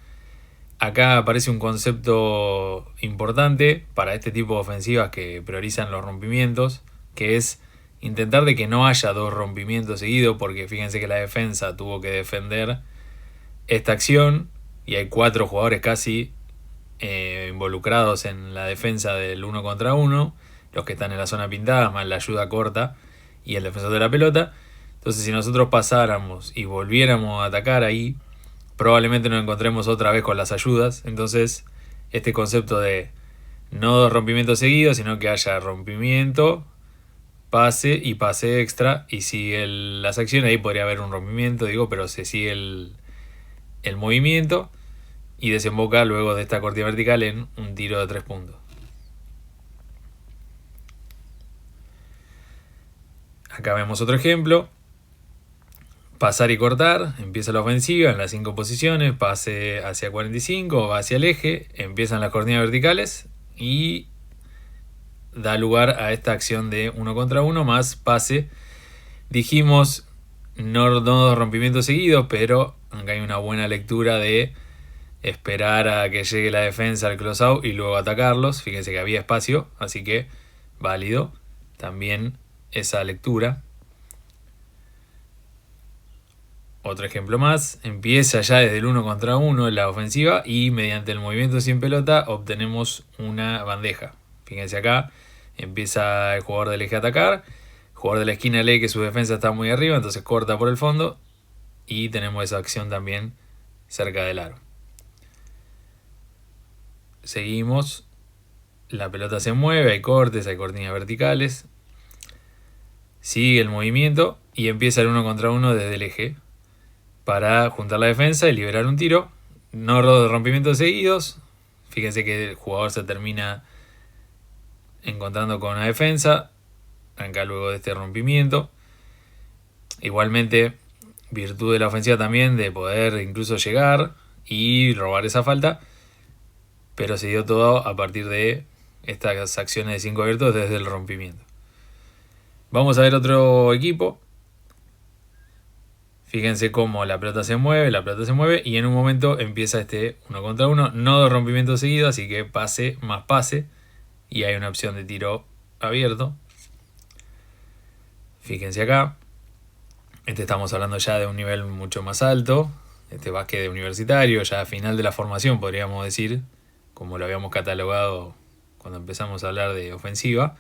Acá aparece un concepto importante para este tipo de ofensivas que priorizan los rompimientos, que es intentar de que no haya 2 rompimientos seguidos, porque fíjense que la defensa tuvo que defender esta acción y hay 4 jugadores casi involucrados en la defensa del 1 contra 1, los que están en la zona pintada, más la ayuda corta y el defensor de la pelota. Entonces, si nosotros pasáramos y volviéramos a atacar ahí, probablemente nos encontremos otra vez con las ayudas. Entonces, este concepto de no 2 rompimientos seguidos, sino que haya rompimiento, pase y pase extra, y sigue las acciones. Ahí podría haber un rompimiento, pero se sigue el movimiento y desemboca luego de esta cortina vertical en un tiro de 3 puntos. Acá vemos otro ejemplo. Pasar y cortar, empieza la ofensiva en las 5 posiciones, pase hacia 45, va hacia el eje, empiezan las cortinas verticales y da lugar a esta acción de 1 contra 1 más pase. Dijimos no 2 rompimientos seguidos, pero acá hay una buena lectura de esperar a que llegue la defensa al closeout y luego atacarlos. Fíjense que había espacio, así que válido también esa lectura. Otro ejemplo más, empieza ya desde el 1 contra 1 la ofensiva y mediante el movimiento sin pelota obtenemos una bandeja. Fíjense acá, empieza el jugador del eje a atacar, el jugador de la esquina lee que su defensa está muy arriba, entonces corta por el fondo y tenemos esa acción también cerca del aro. Seguimos, la pelota se mueve, hay cortes, hay cortinas verticales, sigue el movimiento y empieza el 1 contra 1 desde el eje para juntar la defensa y liberar un tiro. No 2 rompimientos seguidos. Fíjense que el jugador se termina encontrando con una defensa acá luego de este rompimiento. Igualmente, virtud de la ofensiva también de poder incluso llegar y robar esa falta, pero se dio todo a partir de estas acciones de 5 abiertos desde el rompimiento. Vamos a ver otro equipo. Fíjense cómo la pelota se mueve y en un momento empieza este 1 contra 1, no 2 rompimientos seguidos, así que pase más pase y hay una opción de tiro abierto. Fíjense acá, estamos hablando ya de un nivel mucho más alto, básquet universitario, ya a final de la formación podríamos decir, como lo habíamos catalogado cuando empezamos a hablar de ofensiva.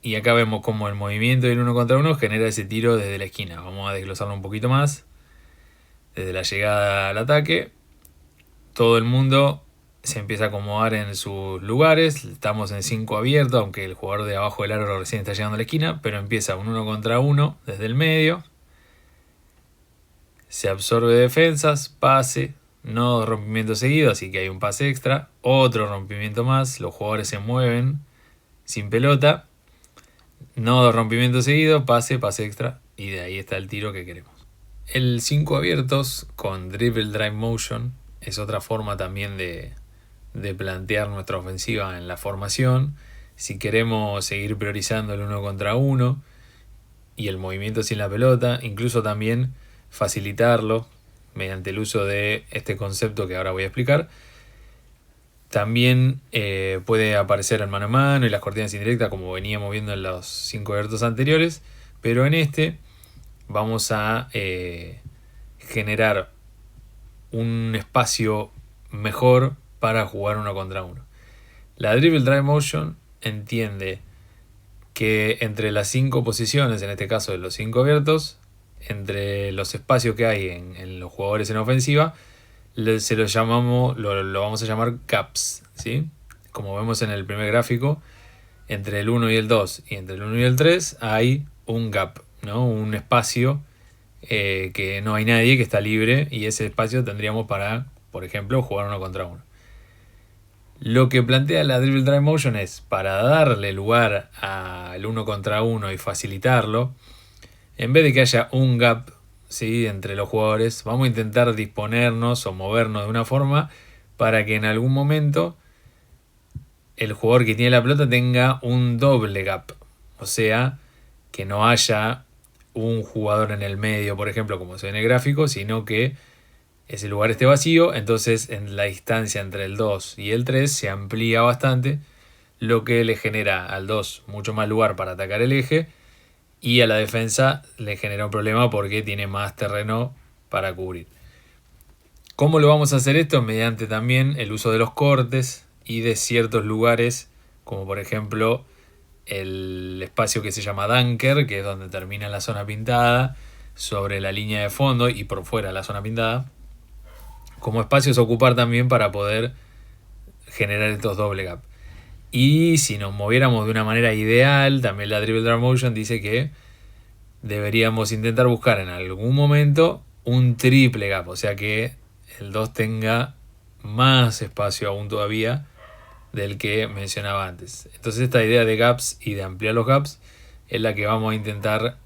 Y acá vemos cómo el movimiento del 1 contra 1 genera ese tiro desde la esquina. Vamos a desglosarlo un poquito más. Desde la llegada al ataque, todo el mundo se empieza a acomodar en sus lugares. Estamos en 5 abiertos, aunque el jugador de abajo del aro recién está llegando a la esquina. Pero empieza un 1 contra 1 desde el medio. Se absorbe defensas, pase, no rompimiento seguido, así que hay un pase extra. Otro rompimiento más, los jugadores se mueven sin pelota. No 2 rompimientos seguidos, pase extra y de ahí está el tiro que queremos. El 5 abiertos con dribble drive motion es otra forma también de plantear nuestra ofensiva en la formación. Si queremos seguir priorizando el 1 contra 1 y el movimiento sin la pelota, incluso también facilitarlo mediante el uso de este concepto que ahora voy a explicar. También puede aparecer el mano a mano y las cortinas indirectas como veníamos viendo en los 5 abiertos anteriores, pero en este vamos a generar un espacio mejor para jugar 1 contra 1. La dribble drive motion entiende que entre las 5 posiciones, en este caso de los 5 abiertos, entre los espacios que hay en los jugadores en ofensiva, se lo llamamos, lo vamos a llamar gaps, ¿sí? Como vemos en el primer gráfico, entre el 1 y el 2 y entre el 1 y el 3 hay un gap, ¿no? Un espacio que no hay nadie, que está libre, y ese espacio tendríamos para, por ejemplo, jugar 1 contra 1. Lo que plantea la dribble drive motion es, para darle lugar al 1 contra 1 y facilitarlo, en vez de que haya un gap, ¿sí?, entre los jugadores, vamos a intentar disponernos o movernos de una forma para que en algún momento el jugador que tiene la pelota tenga un doble gap. O sea, que no haya un jugador en el medio, por ejemplo, como se ve en el gráfico, sino que ese lugar esté vacío. Entonces, en la distancia entre el 2 y el 3 se amplía bastante, lo que le genera al 2 mucho más lugar para atacar el eje, y a la defensa le genera un problema porque tiene más terreno para cubrir. ¿Cómo lo vamos a hacer esto? Mediante también el uso de los cortes y de ciertos lugares, como por ejemplo el espacio que se llama Dunker, que es donde termina la zona pintada, sobre la línea de fondo y por fuera de la zona pintada, como espacios a ocupar también para poder generar estos doble gap. Y si nos moviéramos de una manera ideal, también la Dribble Drive Motion dice que deberíamos intentar buscar en algún momento un triple gap, o sea que el 2 tenga más espacio aún todavía del que mencionaba antes. Entonces esta idea de gaps y de ampliar los gaps es la que vamos a intentar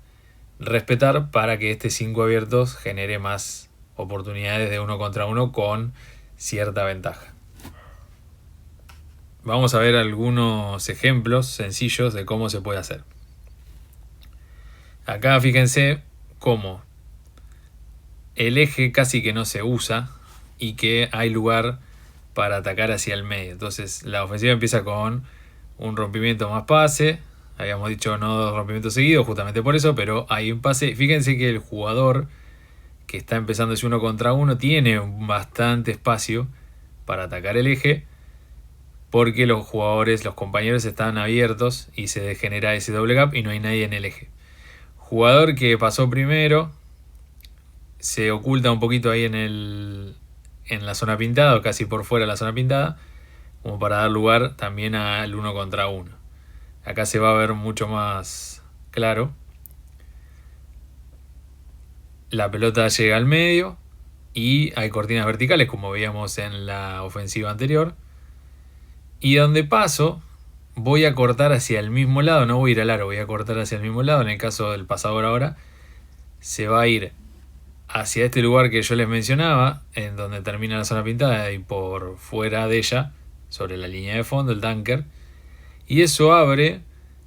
respetar para que este 5 abiertos genere más oportunidades de 1 contra 1 con cierta ventaja. Vamos a ver algunos ejemplos sencillos de cómo se puede hacer. Acá fíjense cómo el eje casi que no se usa y que hay lugar para atacar hacia el medio. Entonces la ofensiva empieza con un rompimiento más pase. Habíamos dicho no 2 rompimientos seguidos justamente por eso, pero hay un pase. Fíjense que el jugador que está empezando ese 1 contra 1 tiene bastante espacio para atacar el eje, porque los jugadores, los compañeros están abiertos y se genera ese doble gap y no hay nadie en el eje. Jugador que pasó primero se oculta un poquito ahí en la zona pintada, o casi por fuera de la zona pintada, como para dar lugar también al 1 contra 1. Acá se va a ver mucho más claro. La pelota llega al medio y hay cortinas verticales, como veíamos en la ofensiva anterior. Y donde paso, voy a cortar hacia el mismo lado, no voy a ir al aro, voy a cortar hacia el mismo lado. En el caso del pasador ahora, se va a ir hacia este lugar que yo les mencionaba, en donde termina la zona pintada y por fuera de ella, sobre la línea de fondo, el dunker. Y eso abre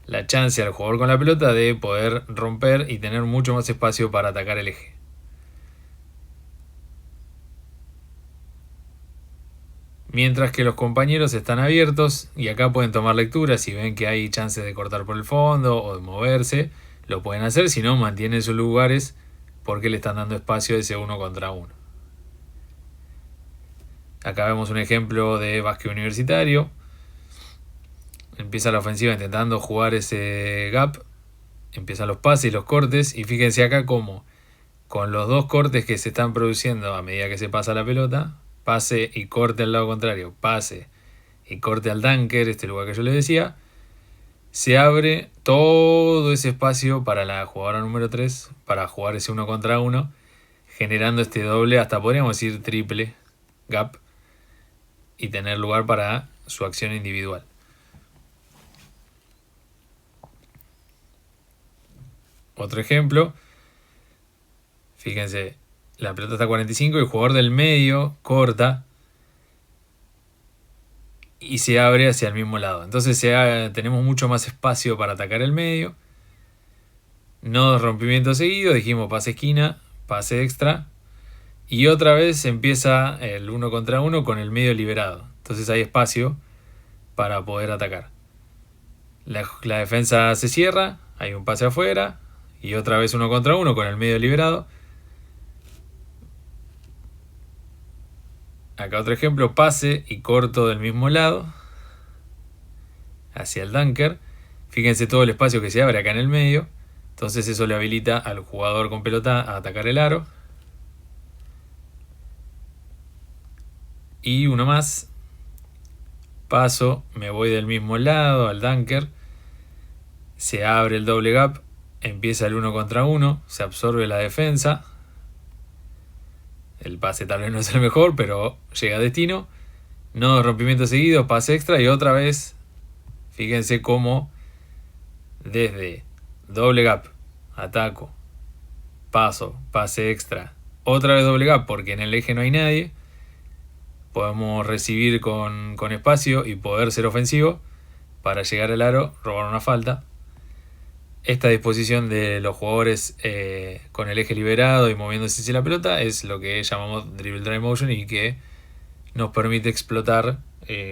la chance al jugador con la pelota de poder romper y tener mucho más espacio para atacar el eje. Mientras que los compañeros están abiertos y acá pueden tomar lecturas. Si ven que hay chances de cortar por el fondo o de moverse, lo pueden hacer. Si no, mantienen sus lugares porque le están dando espacio a ese 1 contra 1. Acá vemos un ejemplo de básquet universitario. Empieza la ofensiva intentando jugar ese gap. Empiezan los pases y los cortes. Y fíjense acá cómo con los 2 cortes que se están produciendo a medida que se pasa la pelota, pase y corte al lado contrario, pase y corte al dunker, este lugar que yo les decía, se abre todo ese espacio para la jugadora número 3 para jugar ese 1 contra 1, generando este doble, hasta podríamos decir triple gap, y tener lugar para su acción individual. Otro ejemplo, fíjense, la pelota está a 45 y el jugador del medio corta y se abre hacia el mismo lado. Entonces tenemos mucho más espacio para atacar el medio. No 2 rompimientos seguidos, dijimos pase esquina, pase extra. Y otra vez empieza el 1 contra 1 con el medio liberado. Entonces hay espacio para poder atacar. La defensa se cierra, hay un pase afuera y otra vez 1 contra 1 con el medio liberado. Acá otro ejemplo, pase y corto del mismo lado hacia el dunker. Fíjense todo el espacio que se abre acá en el medio. Entonces eso le habilita al jugador con pelota a atacar el aro. Y uno más. Paso, me voy del mismo lado al dunker. Se abre el doble gap. Empieza el 1 contra 1. Se absorbe la defensa. El pase tal vez no es el mejor, pero llega a destino. No 2 rompimientos seguidos, pase extra y otra vez. Fíjense cómo desde doble gap, ataco, paso, pase extra, otra vez doble gap porque en el eje no hay nadie. Podemos recibir con espacio y poder ser ofensivo para llegar al aro, robar una falta. Esta disposición de los jugadores con el eje liberado y moviéndose hacia la pelota es lo que llamamos Dribble Drive Motion y que nos permite explotar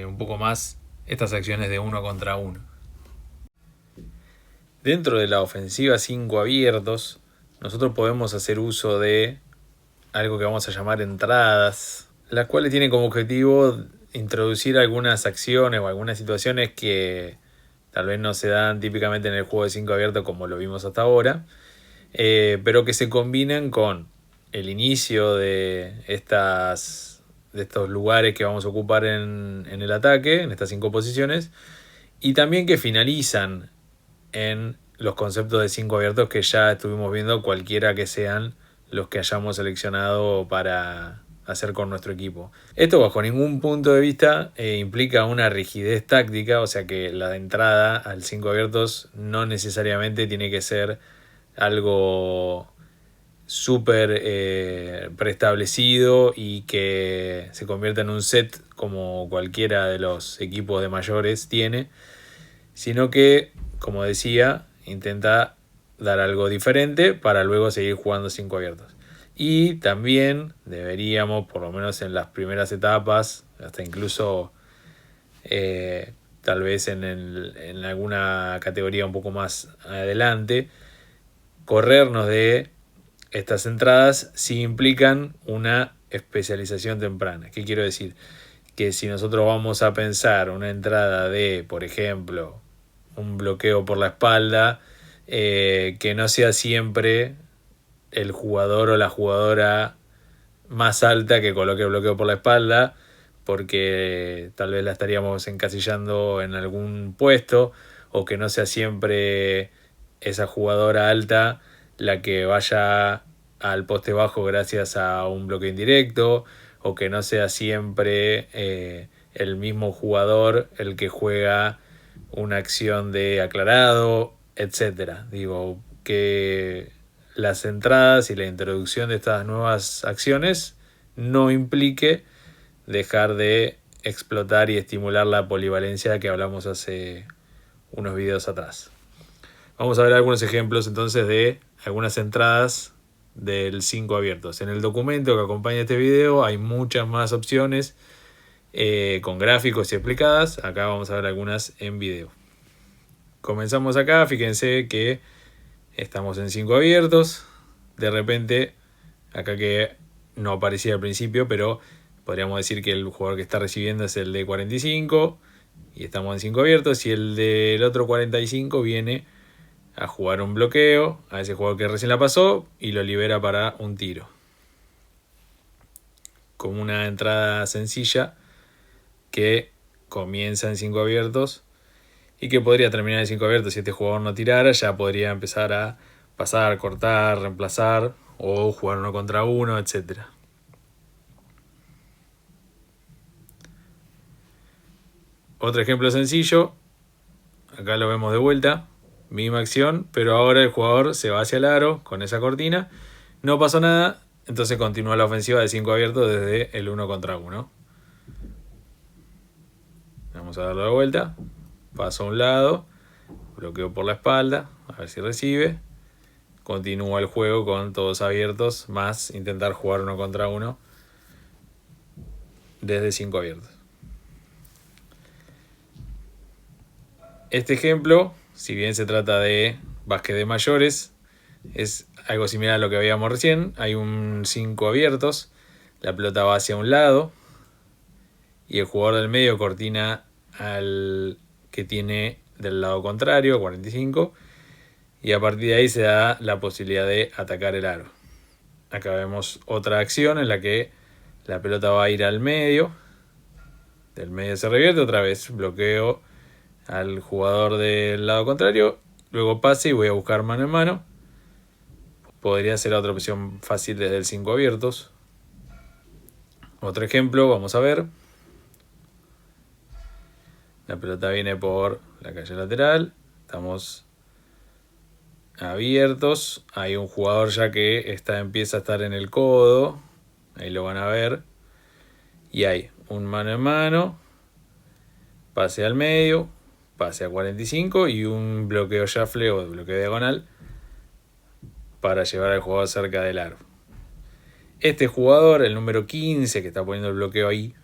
un poco más estas acciones de 1 contra 1. Dentro de la ofensiva 5 abiertos, nosotros podemos hacer uso de algo que vamos a llamar entradas, las cuales tienen como objetivo introducir algunas acciones o algunas situaciones que tal vez no se dan típicamente en el juego de 5 abiertos como lo vimos hasta ahora, pero que se combinan con el inicio de estos lugares que vamos a ocupar en el ataque, en estas 5 posiciones, y también que finalizan en los conceptos de 5 abiertos que ya estuvimos viendo, cualquiera que sean los que hayamos seleccionado para hacer con nuestro equipo. Esto bajo ningún punto de vista implica una rigidez táctica, o sea que la entrada al 5 abiertos no necesariamente tiene que ser algo súper preestablecido y que se convierta en un set como cualquiera de los equipos de mayores tiene, sino que, como decía, intenta dar algo diferente para luego seguir jugando 5 abiertos. Y también deberíamos, por lo menos en las primeras etapas, hasta incluso tal vez en alguna categoría un poco más adelante, corrernos de estas entradas si implican una especialización temprana. ¿Qué quiero decir? Que si nosotros vamos a pensar una entrada de, por ejemplo, un bloqueo por la espalda, que no sea siempre el jugador o la jugadora más alta que coloque el bloqueo por la espalda, porque tal vez la estaríamos encasillando en algún puesto, o que no sea siempre esa jugadora alta la que vaya al poste bajo gracias a un bloqueo indirecto, o que no sea siempre el mismo jugador el que juega una acción de aclarado, etcétera. Digo, que las entradas y la introducción de estas nuevas acciones no implique dejar de explotar y estimular la polivalencia que hablamos hace unos videos atrás. Vamos a ver algunos ejemplos entonces de algunas entradas del 5 abiertos. En el documento que acompaña este video hay muchas más opciones con gráficos y explicadas. Acá vamos a ver algunas en video. Comenzamos acá, fíjense que estamos en 5 abiertos. De repente, acá que no aparecía al principio, pero podríamos decir que el jugador que está recibiendo es el de 45 y estamos en 5 abiertos, y el del otro 45 viene a jugar un bloqueo a ese jugador que recién la pasó y lo libera para un tiro. Como una entrada sencilla que comienza en 5 abiertos y que podría terminar en 5 abiertos si este jugador no tirara. Ya podría empezar a pasar, cortar, reemplazar o jugar 1 contra 1, etc. Otro ejemplo sencillo, acá lo vemos de vuelta, misma acción, pero ahora el jugador se va hacia el aro con esa cortina, no pasó nada, entonces continúa la ofensiva de 5 abiertos desde el 1 contra 1. Vamos a darlo de vuelta, paso a un lado, bloqueo por la espalda, a ver si recibe, continúa el juego con todos abiertos, más intentar jugar 1 contra 1 desde 5 abiertos. Este ejemplo, si bien se trata de básquet de mayores, es algo similar a lo que veíamos recién. Hay un 5 abiertos, la pelota va hacia un lado y el jugador del medio cortina al que tiene del lado contrario, 45, y a partir de ahí se da la posibilidad de atacar el aro. Acá vemos otra acción en la que la pelota va a ir al medio, del medio se revierte, otra vez bloqueo al jugador del lado contrario, luego pase y voy a buscar mano en mano. Podría ser otra opción fácil desde el 5 abiertos. Otro ejemplo, vamos a ver. La pelota viene por la calle lateral, estamos abiertos, hay un jugador ya que empieza a estar en el codo, ahí lo van a ver, y hay un mano en mano, pase al medio, pase a 45 y un bloqueo shuffle o bloqueo diagonal para llevar al jugador cerca del aro. Este jugador, el número 15, que está poniendo el bloqueo ahí,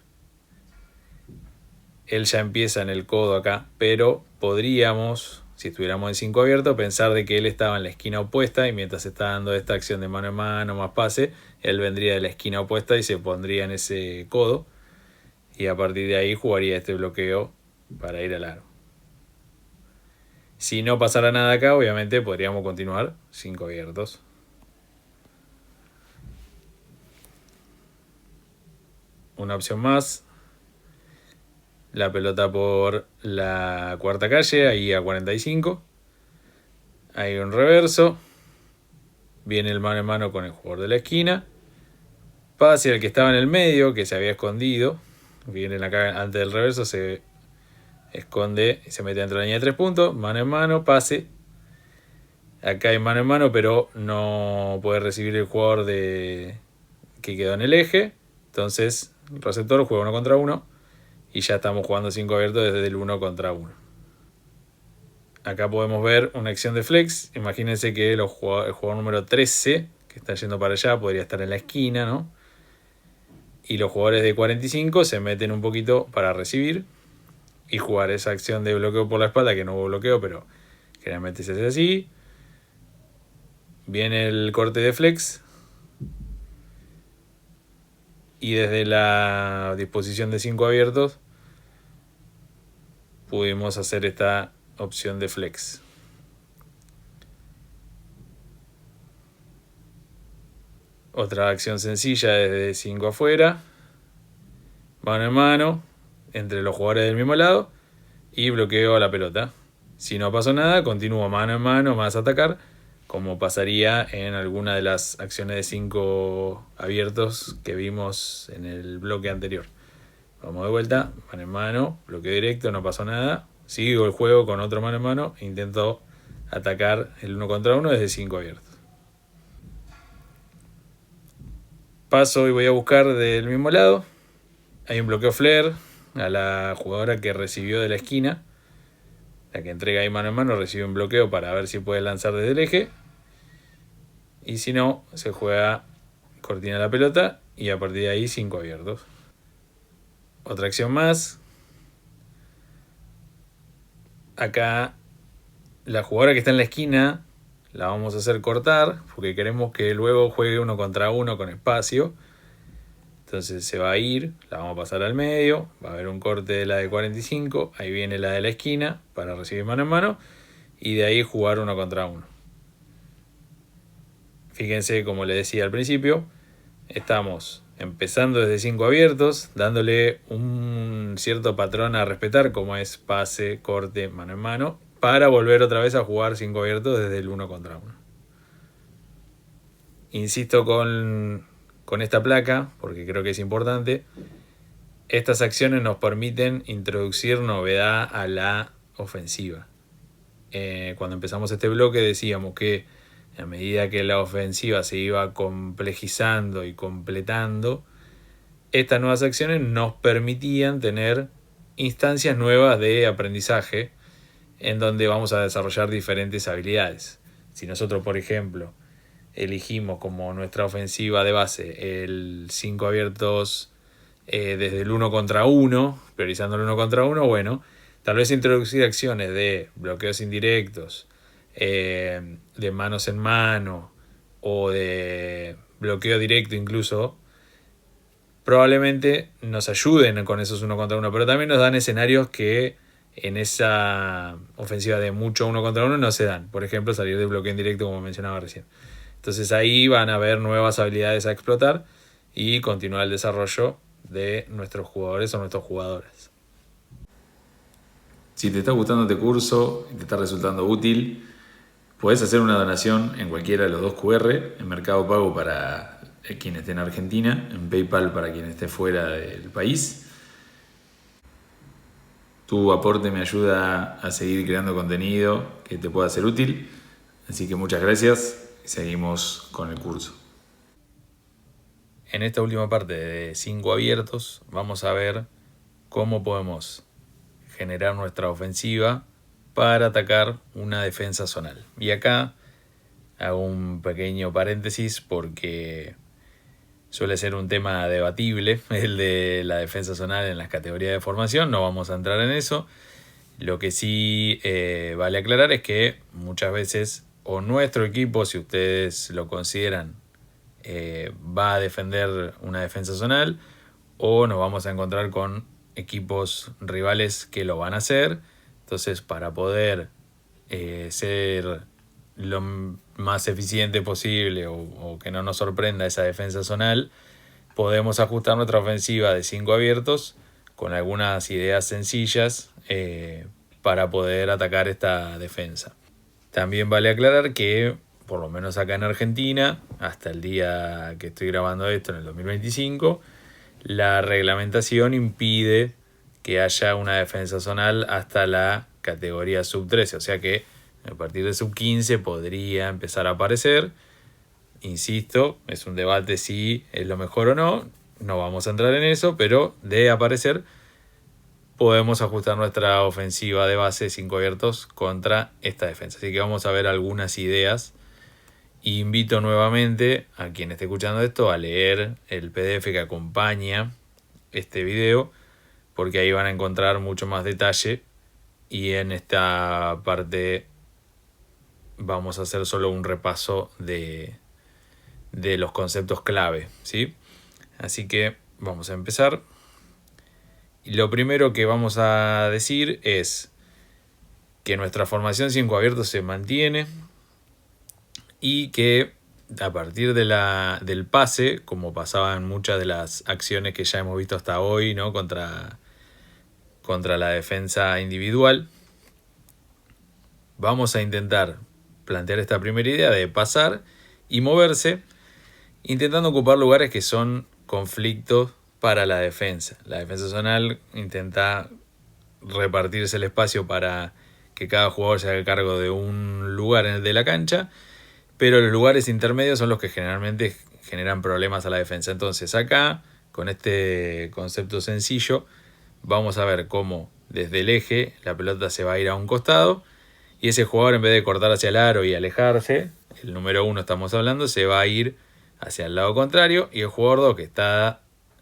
él ya empieza en el codo acá, pero podríamos, si estuviéramos en 5 abiertos, pensar de que él estaba en la esquina opuesta y mientras está dando esta acción de mano en mano más pase, él vendría de la esquina opuesta y se pondría en ese codo y a partir de ahí jugaría este bloqueo para ir al aro. Si no pasara nada acá, obviamente podríamos continuar 5 abiertos. Una opción más. La pelota por la cuarta calle, ahí a 45. Hay un reverso. Viene el mano en mano con el jugador de la esquina. Pase al que estaba en el medio, que se había escondido. Viene acá antes del reverso, se esconde y se mete dentro de la línea de 3 puntos. Mano en mano, pase. Acá hay mano en mano, pero no puede recibir el jugador que quedó en el eje. Entonces, el receptor juega 1 contra 1. Y ya estamos jugando 5 abiertos desde el 1 contra 1. Acá podemos ver una acción de flex. Imagínense que el jugador número 13, que está yendo para allá, podría estar en la esquina, ¿no? Y los jugadores de 45 se meten un poquito para recibir y jugar esa acción de bloqueo por la espalda, que no hubo bloqueo, pero generalmente se hace así. Viene el corte de flex. Y desde la disposición de 5 abiertos pudimos hacer esta opción de flex. Otra acción sencilla desde 5 afuera. Mano en mano entre los jugadores del mismo lado y bloqueo a la pelota. Si no pasó nada, continúo mano en mano más atacar, como pasaría en alguna de las acciones de 5 abiertos que vimos en el bloque anterior. Vamos de vuelta, mano en mano, bloqueo directo, no pasó nada. Sigo el juego con otro mano en mano, intento atacar el 1 contra 1 desde 5 abiertos. Paso y voy a buscar del mismo lado. Hay un bloqueo flare a la jugadora que recibió de la esquina. La que entrega ahí mano en mano recibe un bloqueo para ver si puede lanzar desde el eje. Y si no, se juega cortina la pelota y a partir de ahí 5 abiertos. Otra acción más. Acá la jugadora que está en la esquina la vamos a hacer cortar porque queremos que luego juegue 1 contra 1 con espacio. Entonces se va a ir, la vamos a pasar al medio, va a haber un corte de la de 45, ahí viene la de la esquina para recibir mano en mano y de ahí jugar 1 contra 1. Fíjense, como les decía al principio, estamos empezando desde 5 abiertos, dándole un cierto patrón a respetar como es pase, corte, mano en mano, para volver otra vez a jugar 5 abiertos desde el 1 contra 1. Insisto con esta placa, porque creo que es importante. Estas acciones nos permiten introducir novedad a la ofensiva. Cuando empezamos este bloque decíamos que a medida que la ofensiva se iba complejizando y completando, estas nuevas acciones nos permitían tener instancias nuevas de aprendizaje en donde vamos a desarrollar diferentes habilidades. Si nosotros, por ejemplo, elegimos como nuestra ofensiva de base el 5 abiertos desde el 1 contra 1, priorizando el 1 contra 1, bueno, tal vez introducir acciones de bloqueos indirectos, de manos en mano o de bloqueo directo incluso, probablemente nos ayuden con esos 1 contra 1, pero también nos dan escenarios que en esa ofensiva de mucho 1 contra 1 no se dan. Por ejemplo, salir de bloqueo indirecto como mencionaba recién. Entonces ahí van a haber nuevas habilidades a explotar y continuar el desarrollo de nuestros jugadores o nuestros jugadores. Si te está gustando este curso y te está resultando útil, puedes hacer una donación en cualquiera de los 2 QR, en Mercado Pago para quien esté en Argentina, en PayPal para quien esté fuera del país. Tu aporte me ayuda a seguir creando contenido que te pueda ser útil, así que muchas gracias. Seguimos con el curso. En esta última parte de 5 abiertos vamos a ver cómo podemos generar nuestra ofensiva para atacar una defensa zonal. Y acá hago un pequeño paréntesis porque suele ser un tema debatible, el de la defensa zonal en las categorías de formación. No vamos a entrar en eso. Lo que sí vale aclarar es que muchas veces, o nuestro equipo, si ustedes lo consideran, va a defender una defensa zonal, o nos vamos a encontrar con equipos rivales que lo van a hacer. Entonces, para poder ser lo más eficiente posible o que no nos sorprenda esa defensa zonal, podemos ajustar nuestra ofensiva de 5 abiertos con algunas ideas sencillas para poder atacar esta defensa. También vale aclarar que, por lo menos acá en Argentina, hasta el día que estoy grabando esto, en el 2025, la reglamentación impide que haya una defensa zonal hasta la categoría sub-13. O sea que a partir de sub-15 podría empezar a aparecer. Insisto, es un debate si es lo mejor o no. No vamos a entrar en eso, pero de aparecer podemos ajustar nuestra ofensiva de base 5 abiertos contra esta defensa. Así que vamos a ver algunas ideas. Invito nuevamente a quien esté escuchando esto a leer el PDF que acompaña este video, porque ahí van a encontrar mucho más detalle, y en esta parte vamos a hacer solo un repaso de los conceptos clave, ¿sí? Así que vamos a empezar. Y lo primero que vamos a decir es que nuestra formación 5 abiertos se mantiene y que a partir del pase, como pasaba en muchas de las acciones que ya hemos visto hasta hoy, ¿no? contra la defensa individual, vamos a intentar plantear esta primera idea de pasar y moverse, intentando ocupar lugares que son conflictos para la defensa. La defensa zonal intenta repartirse el espacio para que cada jugador se haga cargo de un lugar en el de la cancha, pero los lugares intermedios son los que generalmente generan problemas a la defensa. Entonces acá, con este concepto sencillo, vamos a ver cómo desde el eje la pelota se va a ir a un costado, y ese jugador, en vez de cortar hacia el aro y alejarse, el número 1 estamos hablando, se va a ir hacia el lado contrario, y el jugador 2, que está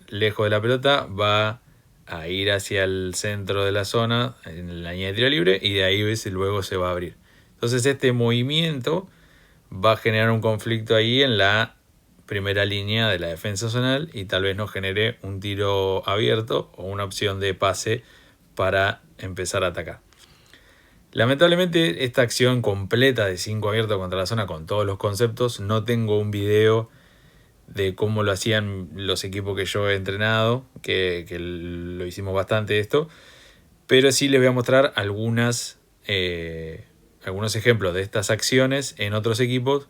lejos de la pelota, va a ir hacia el centro de la zona, en la línea de tiro libre, y de ahí luego se va a abrir. Entonces este movimiento va a generar un conflicto ahí en la primera línea de la defensa zonal, y tal vez nos genere un tiro abierto o una opción de pase para empezar a atacar. Lamentablemente, esta acción completa de 5 abiertos contra la zona con todos los conceptos, no tengo un video de cómo lo hacían los equipos que yo he entrenado, que lo hicimos bastante esto, pero sí les voy a mostrar algunos ejemplos de estas acciones en otros equipos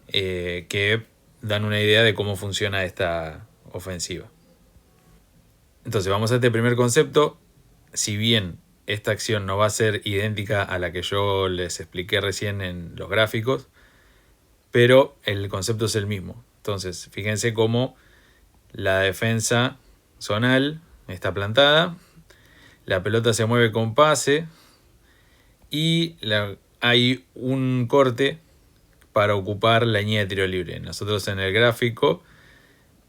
que dan una idea de cómo funciona esta ofensiva. Entonces vamos a este primer concepto. Si bien esta acción no va a ser idéntica a la que yo les expliqué recién en los gráficos, pero el concepto es el mismo. Entonces, fíjense cómo la defensa zonal está plantada, la pelota se mueve con pase y hay un corte para ocupar la línea de tiro libre. Nosotros en el gráfico,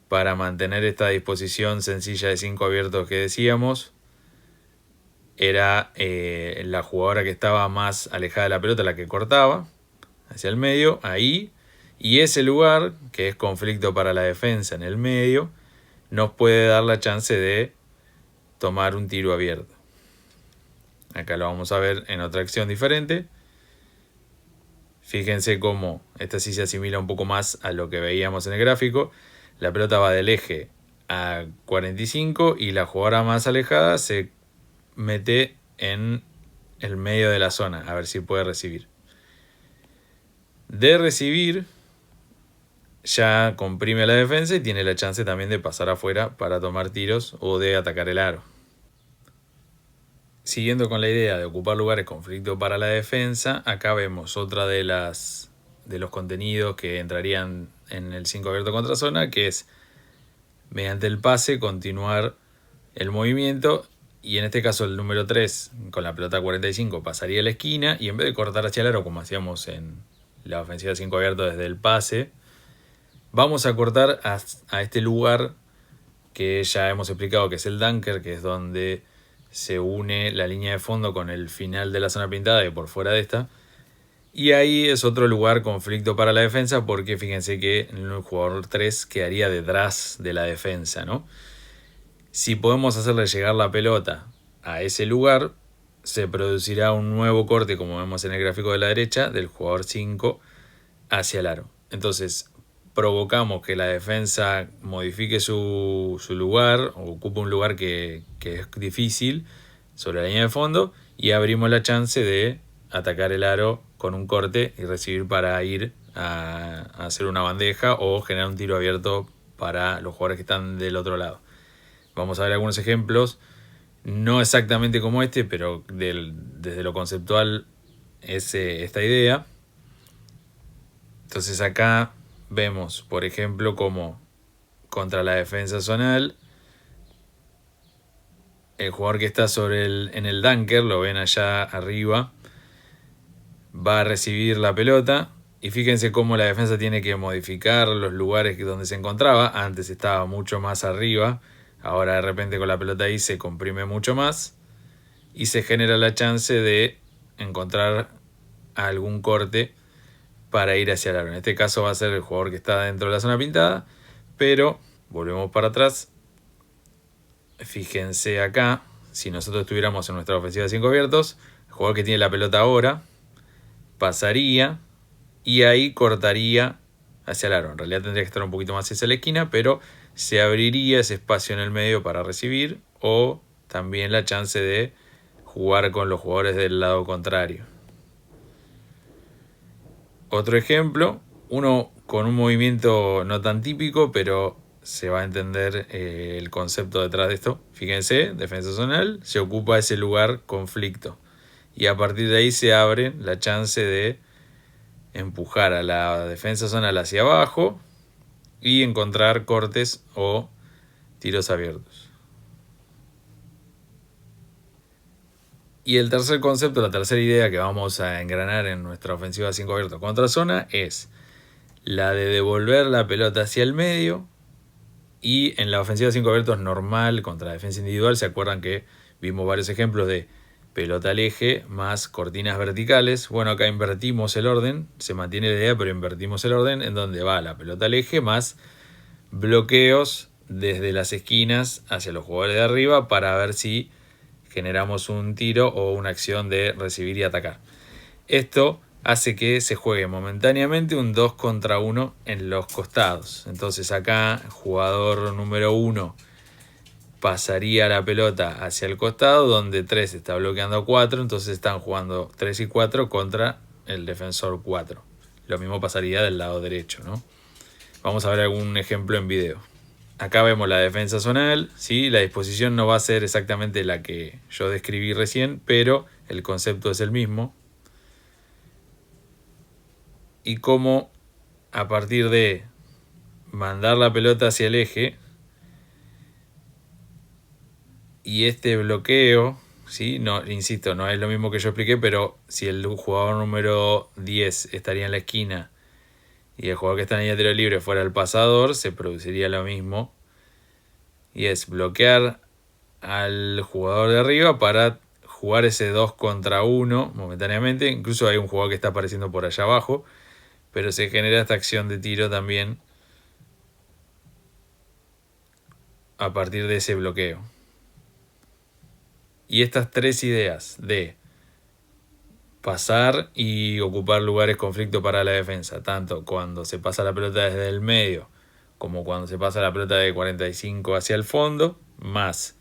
para mantener esta disposición sencilla de 5 abiertos que decíamos, era la jugadora que estaba más alejada de la pelota la que cortaba hacia el medio, ahí, y ese lugar, que es conflicto para la defensa en el medio, nos puede dar la chance de tomar un tiro abierto. Acá lo vamos a ver en otra acción diferente. Fíjense cómo esta sí se asimila un poco más a lo que veíamos en el gráfico. La pelota va del eje a 45 y la jugadora más alejada se mete en el medio de la zona a ver si puede recibir. De recibir ya comprime a la defensa y tiene la chance también de pasar afuera para tomar tiros o de atacar el aro. Siguiendo con la idea de ocupar lugares conflicto para la defensa, acá vemos otra de los contenidos que entrarían en el 5 abierto contra zona, que es mediante el pase continuar el movimiento, y en este caso el número 3 con la pelota 45 pasaría a la esquina, y en vez de cortar hacia el aro como hacíamos en la ofensiva 5 abierto desde el pase, Vamos a cortar a este lugar que ya hemos explicado que es el dunker, que es donde se une la línea de fondo con el final de la zona pintada y por fuera de esta. Y ahí es otro lugar conflicto para la defensa, porque fíjense que el jugador 3 quedaría detrás de la defensa, ¿no? Si podemos hacerle llegar la pelota a ese lugar, se producirá un nuevo corte, como vemos en el gráfico de la derecha, del jugador 5 hacia el aro. Entonces provocamos que la defensa modifique su lugar, o ocupe un lugar que es difícil sobre la línea de fondo, y abrimos la chance de atacar el aro con un corte y recibir para ir a hacer una bandeja o generar un tiro abierto para los jugadores que están del otro lado. Vamos a ver algunos ejemplos, no exactamente como este, pero desde lo conceptual es esta idea. Entonces acá vemos, por ejemplo, como contra la defensa zonal, el jugador que está en el dunker, lo ven allá arriba, va a recibir la pelota. Y fíjense cómo la defensa tiene que modificar los lugares donde se encontraba. Antes estaba mucho más arriba. Ahora de repente con la pelota ahí se comprime mucho más. Y se genera la chance de encontrar algún corte para ir hacia el aro. En este caso va a ser el jugador que está dentro de la zona pintada. Pero volvemos para atrás. Fíjense acá. Si nosotros estuviéramos en nuestra ofensiva de 5 abiertos, el jugador que tiene la pelota ahora pasaría y ahí cortaría hacia el aro. En realidad tendría que estar un poquito más hacia la esquina, pero se abriría ese espacio en el medio para recibir, o también la chance de jugar con los jugadores del lado contrario. Otro ejemplo, uno con un movimiento no tan típico, pero se va a entender el concepto detrás de esto. Fíjense, defensa zonal, se ocupa ese lugar conflicto. Y a partir de ahí se abre la chance de empujar a la defensa zonal hacia abajo y encontrar cortes o tiros abiertos. Y el tercer concepto, la tercera idea que vamos a engranar en nuestra ofensiva 5 abiertos contra zona es la de devolver la pelota hacia el medio. Y en la ofensiva 5 abiertos normal contra la defensa individual, ¿se acuerdan que vimos varios ejemplos de pelota al eje más cortinas verticales? Bueno, acá invertimos el orden, se mantiene la idea, pero invertimos el orden en donde va la pelota al eje más bloqueos desde las esquinas hacia los jugadores de arriba para ver si generamos un tiro o una acción de recibir y atacar. Esto hace que se juegue momentáneamente un 2 contra 1 en los costados. Entonces acá, jugador número 1 pasaría la pelota hacia el costado, donde 3 está bloqueando a 4, entonces están jugando 3 y 4 contra el defensor 4. Lo mismo pasaría del lado derecho, ¿no? Vamos a ver algún ejemplo en video. Acá vemos la defensa zonal, ¿sí? La disposición no va a ser exactamente la que yo describí recién, pero el concepto es el mismo. Y cómo a partir de mandar la pelota hacia el eje y este bloqueo, ¿sí? No, insisto, no es lo mismo que yo expliqué, pero si el jugador número 10 estaría en la esquina y el jugador que está en el tiro libre fuera el pasador, se produciría lo mismo. Y es bloquear al jugador de arriba para jugar ese 2 contra 1 momentáneamente. Incluso hay un jugador que está apareciendo por allá abajo, pero se genera esta acción de tiro también a partir de ese bloqueo. Y estas tres ideas de pasar y ocupar lugares conflicto para la defensa, tanto cuando se pasa la pelota desde el medio como cuando se pasa la pelota de 45 hacia el fondo, más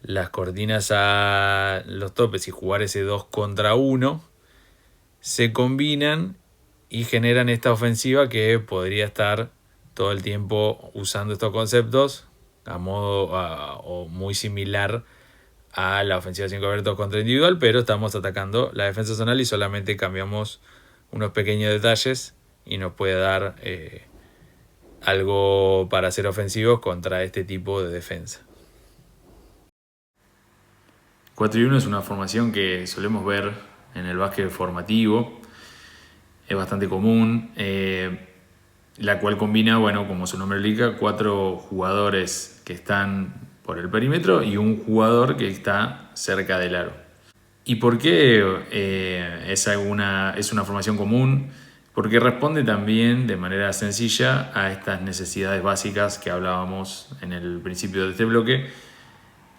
las cortinas a los topes y jugar ese 2 contra 1, se combinan y generan esta ofensiva que podría estar todo el tiempo usando estos conceptos a modo o muy similar a la ofensiva 5 abiertos contra individual, pero estamos atacando la defensa zonal y solamente cambiamos unos pequeños detalles y nos puede dar algo para ser ofensivos contra este tipo de defensa. 4-1 es una formación que solemos ver en el básquet formativo, es bastante común. la cual combina, bueno, como su nombre indica, 4 jugadores que están por el perímetro y un jugador que está cerca del aro. ¿Y por qué es una formación común? Porque responde también de manera sencilla a estas necesidades básicas que hablábamos en el principio de este bloque,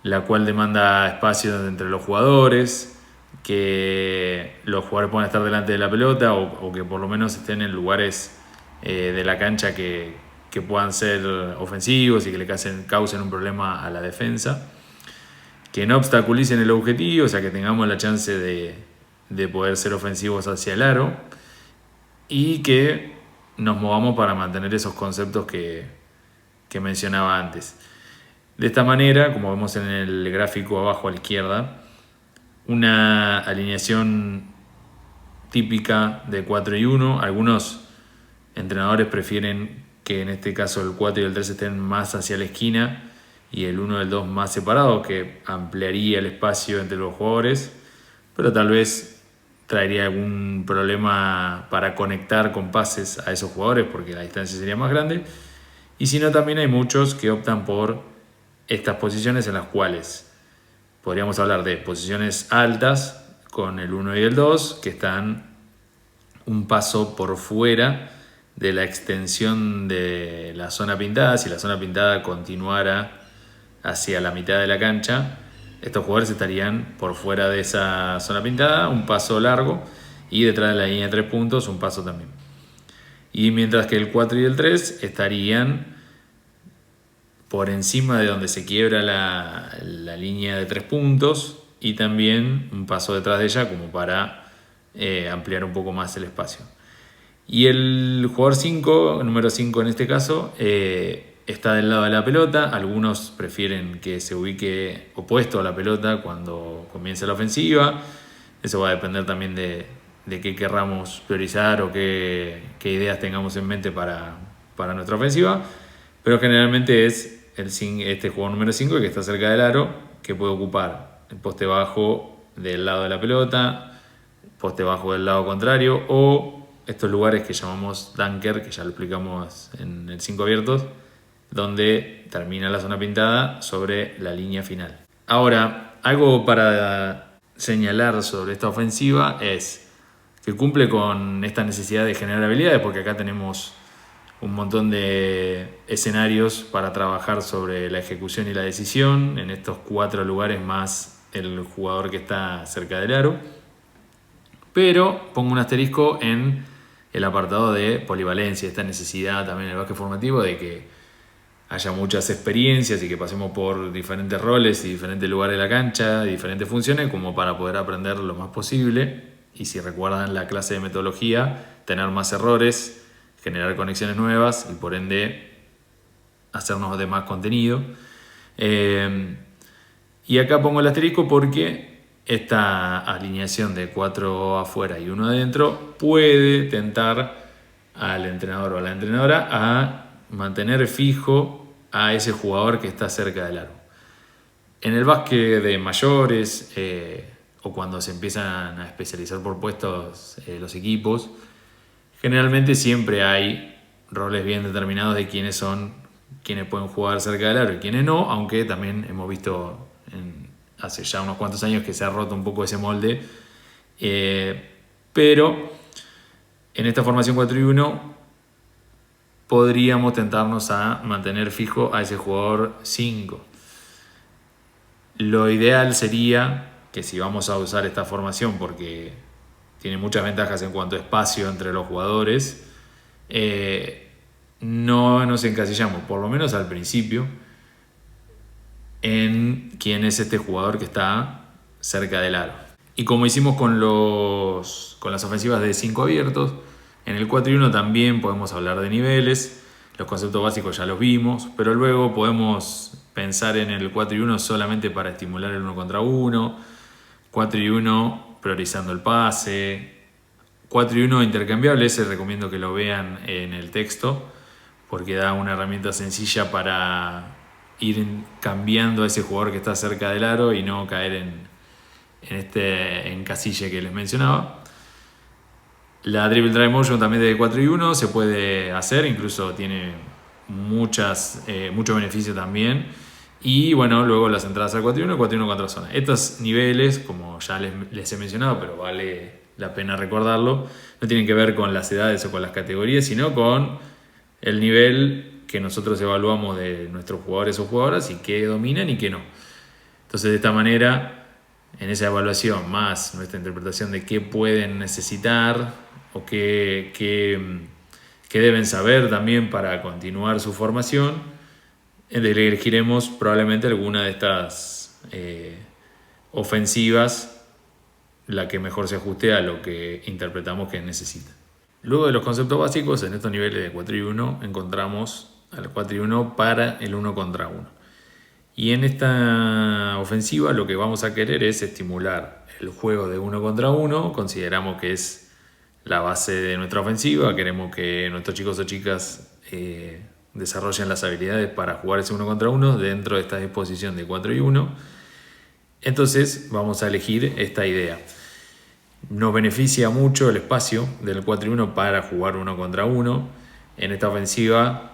la cual demanda espacio entre los jugadores, que los jugadores puedan estar delante de la pelota o que por lo menos estén en lugares de la cancha que puedan ser ofensivos y que le causen un problema a la defensa, que no obstaculicen el objetivo, o sea que tengamos la chance de poder ser ofensivos hacia el aro y que nos movamos para mantener esos conceptos que mencionaba antes. De esta manera, como vemos en el gráfico abajo a la izquierda, una alineación típica de 4 y 1. Algunos entrenadores prefieren que en este caso el 4 y el 3 estén más hacia la esquina y el 1 y el 2 más separados, que ampliaría el espacio entre los jugadores, pero tal vez traería algún problema para conectar con pases a esos jugadores porque la distancia sería más grande. Y si no, también hay muchos que optan por estas posiciones en las cuales podríamos hablar de posiciones altas con el 1 y el 2 que están un paso por fuera de la extensión de la zona pintada. Si la zona pintada continuara hacia la mitad de la cancha, estos jugadores estarían por fuera de esa zona pintada, un paso largo, y detrás de la línea de 3 puntos un paso también. Y mientras que el 4 y el 3 estarían por encima de donde se quiebra la línea de 3 puntos y también un paso detrás de ella como para ampliar un poco más el espacio. Y el jugador 5, número 5 en este caso, está del lado de la pelota. Algunos prefieren que se ubique opuesto a la pelota cuando comience la ofensiva. Eso va a depender también de qué querramos priorizar o qué ideas tengamos en mente para nuestra ofensiva. Pero generalmente es este jugador número 5 que está cerca del aro, que puede ocupar el poste bajo del lado de la pelota, poste bajo del lado contrario, o estos lugares que llamamos dunker, que ya lo explicamos en el 5 abiertos, donde termina la zona pintada sobre la línea final. Ahora, algo para señalar sobre esta ofensiva es que cumple con esta necesidad de generar habilidades, porque acá tenemos un montón de escenarios para trabajar sobre la ejecución y la decisión en estos 4 lugares más el jugador que está cerca del aro. Pero pongo un asterisco en el apartado de polivalencia, esta necesidad también en el básquet formativo de que haya muchas experiencias y que pasemos por diferentes roles y diferentes lugares de la cancha, diferentes funciones, como para poder aprender lo más posible. Y si recuerdan la clase de metodología, tener más errores, generar conexiones nuevas y por ende hacernos de más contenido. Y acá pongo el asterisco porque esta alineación de 4 afuera y 1 adentro puede tentar al entrenador o a la entrenadora a mantener fijo a ese jugador que está cerca del aro. En el básquet de mayores o cuando se empiezan a especializar por puestos los equipos, generalmente siempre hay roles bien determinados de quiénes pueden jugar cerca del aro y quiénes no, aunque también hemos visto hace ya unos cuantos años que se ha roto un poco ese molde. Pero en esta formación 4 y 1 podríamos tentarnos a mantener fijo a ese jugador 5. Lo ideal sería que si vamos a usar esta formación, porque tiene muchas ventajas en cuanto a espacio entre los jugadores, no nos encasillamos, por lo menos al principio, en quién es este jugador que está cerca del aro. Y como hicimos con las ofensivas de 5 abiertos, en el 4 y 1 también podemos hablar de niveles. Los conceptos básicos ya los vimos, pero luego podemos pensar en el 4 y 1 solamente para estimular el 1 contra 1, 4 y 1 priorizando el pase, 4 y 1 intercambiable. Ese recomiendo que lo vean en el texto porque da una herramienta sencilla para ir cambiando a ese jugador que está cerca del aro y no caer en este encasille que les mencionaba. La Dribble Drive Motion también de 4 y 1 se puede hacer, incluso tiene mucho beneficio también. Y bueno, luego las entradas al 4 y 1 y 4 y 1 contra zona. Estos niveles, como ya les he mencionado, pero vale la pena recordarlo, no tienen que ver con las edades o con las categorías, sino con el nivel que nosotros evaluamos de nuestros jugadores o jugadoras y qué dominan y qué no. Entonces, de esta manera, en esa evaluación, más nuestra interpretación de qué pueden necesitar o qué deben saber también para continuar su formación, elegiremos probablemente alguna de estas ofensivas, la que mejor se ajuste a lo que interpretamos que necesita. Luego de los conceptos básicos, en estos niveles de 4 y 1 encontramos al 4 y 1 para el 1 contra 1. Y en esta ofensiva lo que vamos a querer es estimular el juego de 1 contra 1. Consideramos que es la base de nuestra ofensiva. Queremos que nuestros chicos o chicas desarrollen las habilidades para jugar ese 1 contra 1 dentro de esta disposición de 4 y 1. Entonces vamos a elegir esta idea. Nos beneficia mucho el espacio del 4 y 1 para jugar 1 contra 1. En esta ofensiva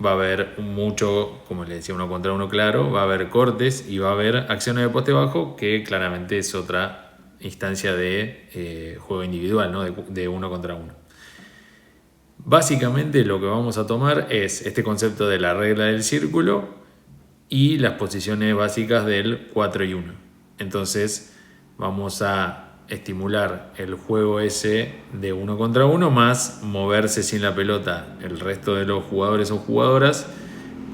va a haber mucho, como les decía, 1 contra 1 claro, va a haber cortes y va a haber acciones de poste bajo, que claramente es otra instancia de juego individual, ¿no? de 1 contra 1. Básicamente lo que vamos a tomar es este concepto de la regla del círculo y las posiciones básicas del 4 y 1. Entonces vamos a estimular el juego ese de 1 contra 1 más moverse sin la pelota el resto de los jugadores o jugadoras,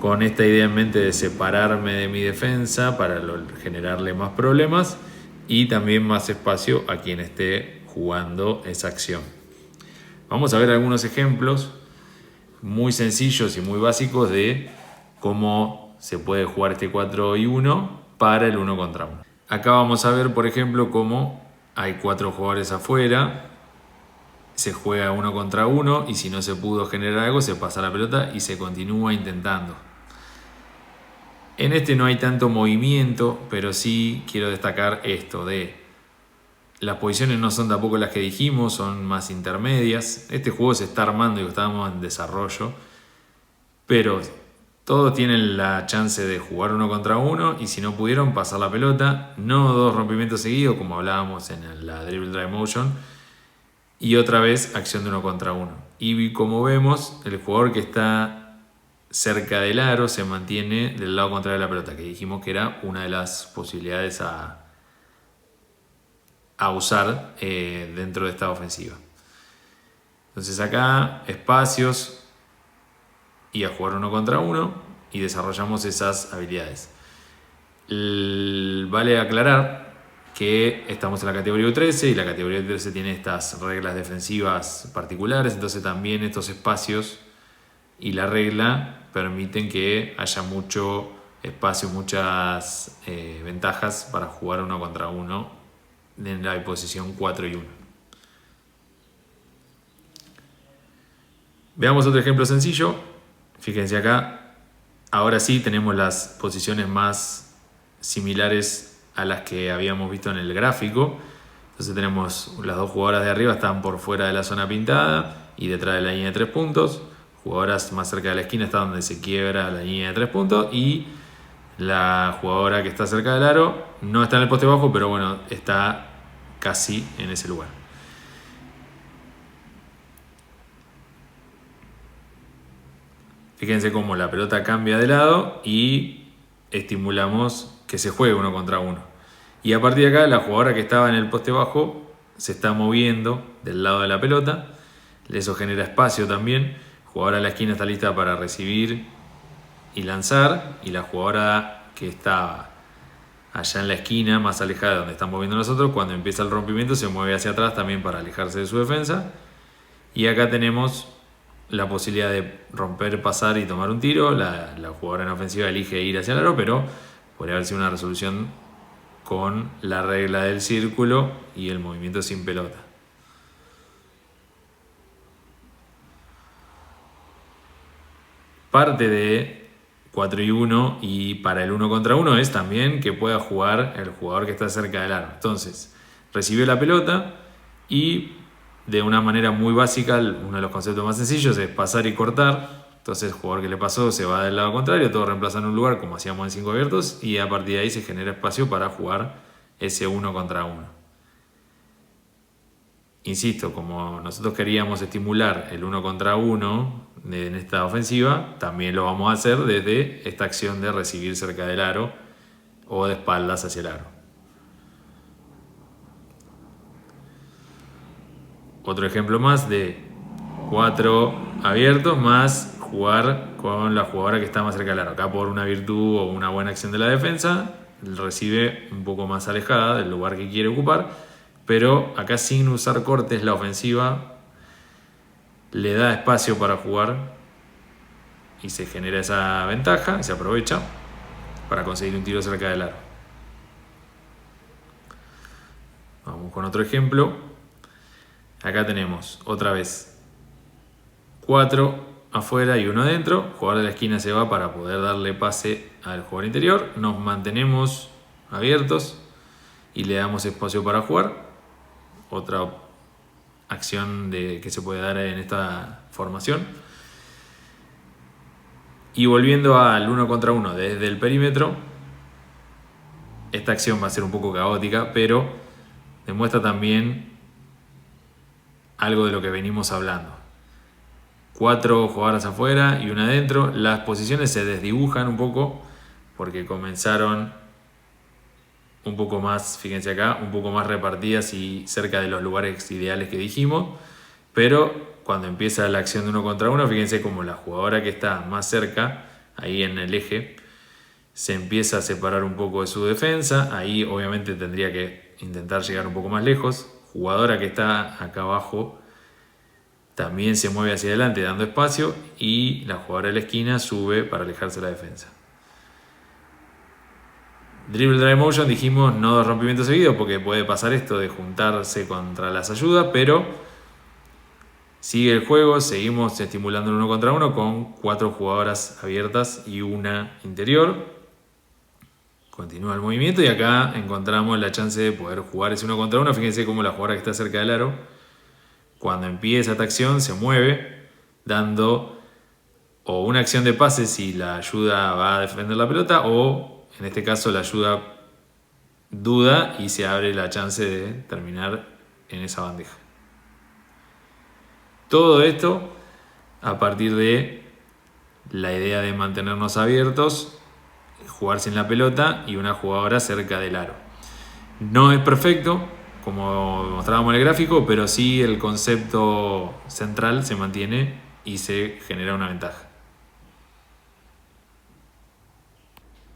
con esta idea en mente de separarme de mi defensa para generarle más problemas y también más espacio a quien esté jugando esa acción. Vamos a ver algunos ejemplos muy sencillos y muy básicos de cómo se puede jugar este 4 y 1 para el 1 contra 1. Acá vamos a ver, por ejemplo, cómo hay 4 jugadores afuera, se juega 1 contra 1 y si no se pudo generar algo se pasa la pelota y se continúa intentando. En este no hay tanto movimiento, pero sí quiero destacar esto de las posiciones no son tampoco las que dijimos, son más intermedias. Este juego se está armando y estamos en desarrollo, pero todos tienen la chance de jugar 1 contra 1 y si no pudieron, pasar la pelota. No 2 rompimientos seguidos, como hablábamos en la Dribble Drive Motion. Y otra vez, acción de 1 contra 1. Y como vemos, el jugador que está cerca del aro se mantiene del lado contrario de la pelota, que dijimos que era una de las posibilidades a usar dentro de esta ofensiva. Entonces acá, espacios y a jugar 1 contra 1 y desarrollamos esas habilidades. Vale aclarar que estamos en la categoría U13 y la categoría U13 tiene estas reglas defensivas particulares, entonces también estos espacios y la regla permiten que haya mucho espacio, muchas ventajas para jugar 1 contra 1 en la posición 4 y 1. Veamos otro ejemplo sencillo. Fíjense acá, ahora sí tenemos las posiciones más similares a las que habíamos visto en el gráfico. Entonces tenemos las 2 jugadoras de arriba están por fuera de la zona pintada y detrás de la línea de 3 puntos. Jugadoras más cerca de la esquina está donde se quiebra la línea de 3 puntos y la jugadora que está cerca del aro no está en el poste bajo, pero bueno, está casi en ese lugar. Fíjense cómo la pelota cambia de lado y estimulamos que se juegue 1 contra 1. Y a partir de acá, la jugadora que estaba en el poste bajo se está moviendo del lado de la pelota. Eso genera espacio también. Jugadora de la esquina está lista para recibir y lanzar. Y la jugadora que está allá en la esquina, más alejada de donde estamos moviendo nosotros, cuando empieza el rompimiento se mueve hacia atrás también para alejarse de su defensa. Y acá tenemos la posibilidad de romper, pasar y tomar un tiro. La jugadora en ofensiva elige ir hacia el aro, pero podría haber sido una resolución con la regla del círculo y el movimiento sin pelota. Parte de 4 y 1 y para el 1 contra 1 es también que pueda jugar el jugador que está cerca del aro. Entonces, recibió la pelota y de una manera muy básica, uno de los conceptos más sencillos es pasar y cortar. Entonces el jugador que le pasó se va del lado contrario, todos reemplazan un lugar como hacíamos en 5 abiertos y a partir de ahí se genera espacio para jugar ese 1 contra 1. Insisto, como nosotros queríamos estimular el 1 contra 1 en esta ofensiva, también lo vamos a hacer desde esta acción de recibir cerca del aro o de espaldas hacia el aro. Otro ejemplo más de 4 abiertos más jugar con la jugadora que está más cerca del aro. Acá por una virtud o una buena acción de la defensa, recibe un poco más alejada del lugar que quiere ocupar, pero acá sin usar cortes la ofensiva le da espacio para jugar y se genera esa ventaja y se aprovecha para conseguir un tiro cerca del aro. Vamos con otro ejemplo. Acá tenemos otra vez 4 afuera y 1 adentro. El jugador de la esquina se va para poder darle pase al jugador interior. Nos mantenemos abiertos y le damos espacio para jugar. Otra acción que se puede dar en esta formación. Y volviendo al 1 contra 1 desde el perímetro, esta acción va a ser un poco caótica, pero demuestra también algo de lo que venimos hablando. 4 jugadoras afuera y 1 adentro. Las posiciones se desdibujan un poco porque comenzaron un poco más, fíjense acá, un poco más repartidas y cerca de los lugares ideales que dijimos. Pero cuando empieza la acción de 1 contra 1, fíjense como la jugadora que está más cerca, ahí en el eje, se empieza a separar un poco de su defensa. Ahí obviamente tendría que intentar llegar un poco más lejos. Jugadora que está acá abajo también se mueve hacia adelante dando espacio y la jugadora de la esquina sube para alejarse de la defensa. Dribble Drive Motion dijimos no 2 rompimientos seguidos porque puede pasar esto de juntarse contra las ayudas, pero sigue el juego, seguimos estimulando el 1 contra 1 con 4 jugadoras abiertas y 1 interior. Continúa el movimiento y acá encontramos la chance de poder jugar ese 1 contra 1. Fíjense cómo la jugadora que está cerca del aro, cuando empieza esta acción, se mueve dando o una acción de pase si la ayuda va a defender la pelota, o en este caso la ayuda duda y se abre la chance de terminar en esa bandeja. Todo esto a partir de la idea de mantenernos abiertos, jugar sin la pelota y una jugadora cerca del aro. No es perfecto, como mostrábamos en el gráfico, pero sí el concepto central se mantiene y se genera una ventaja.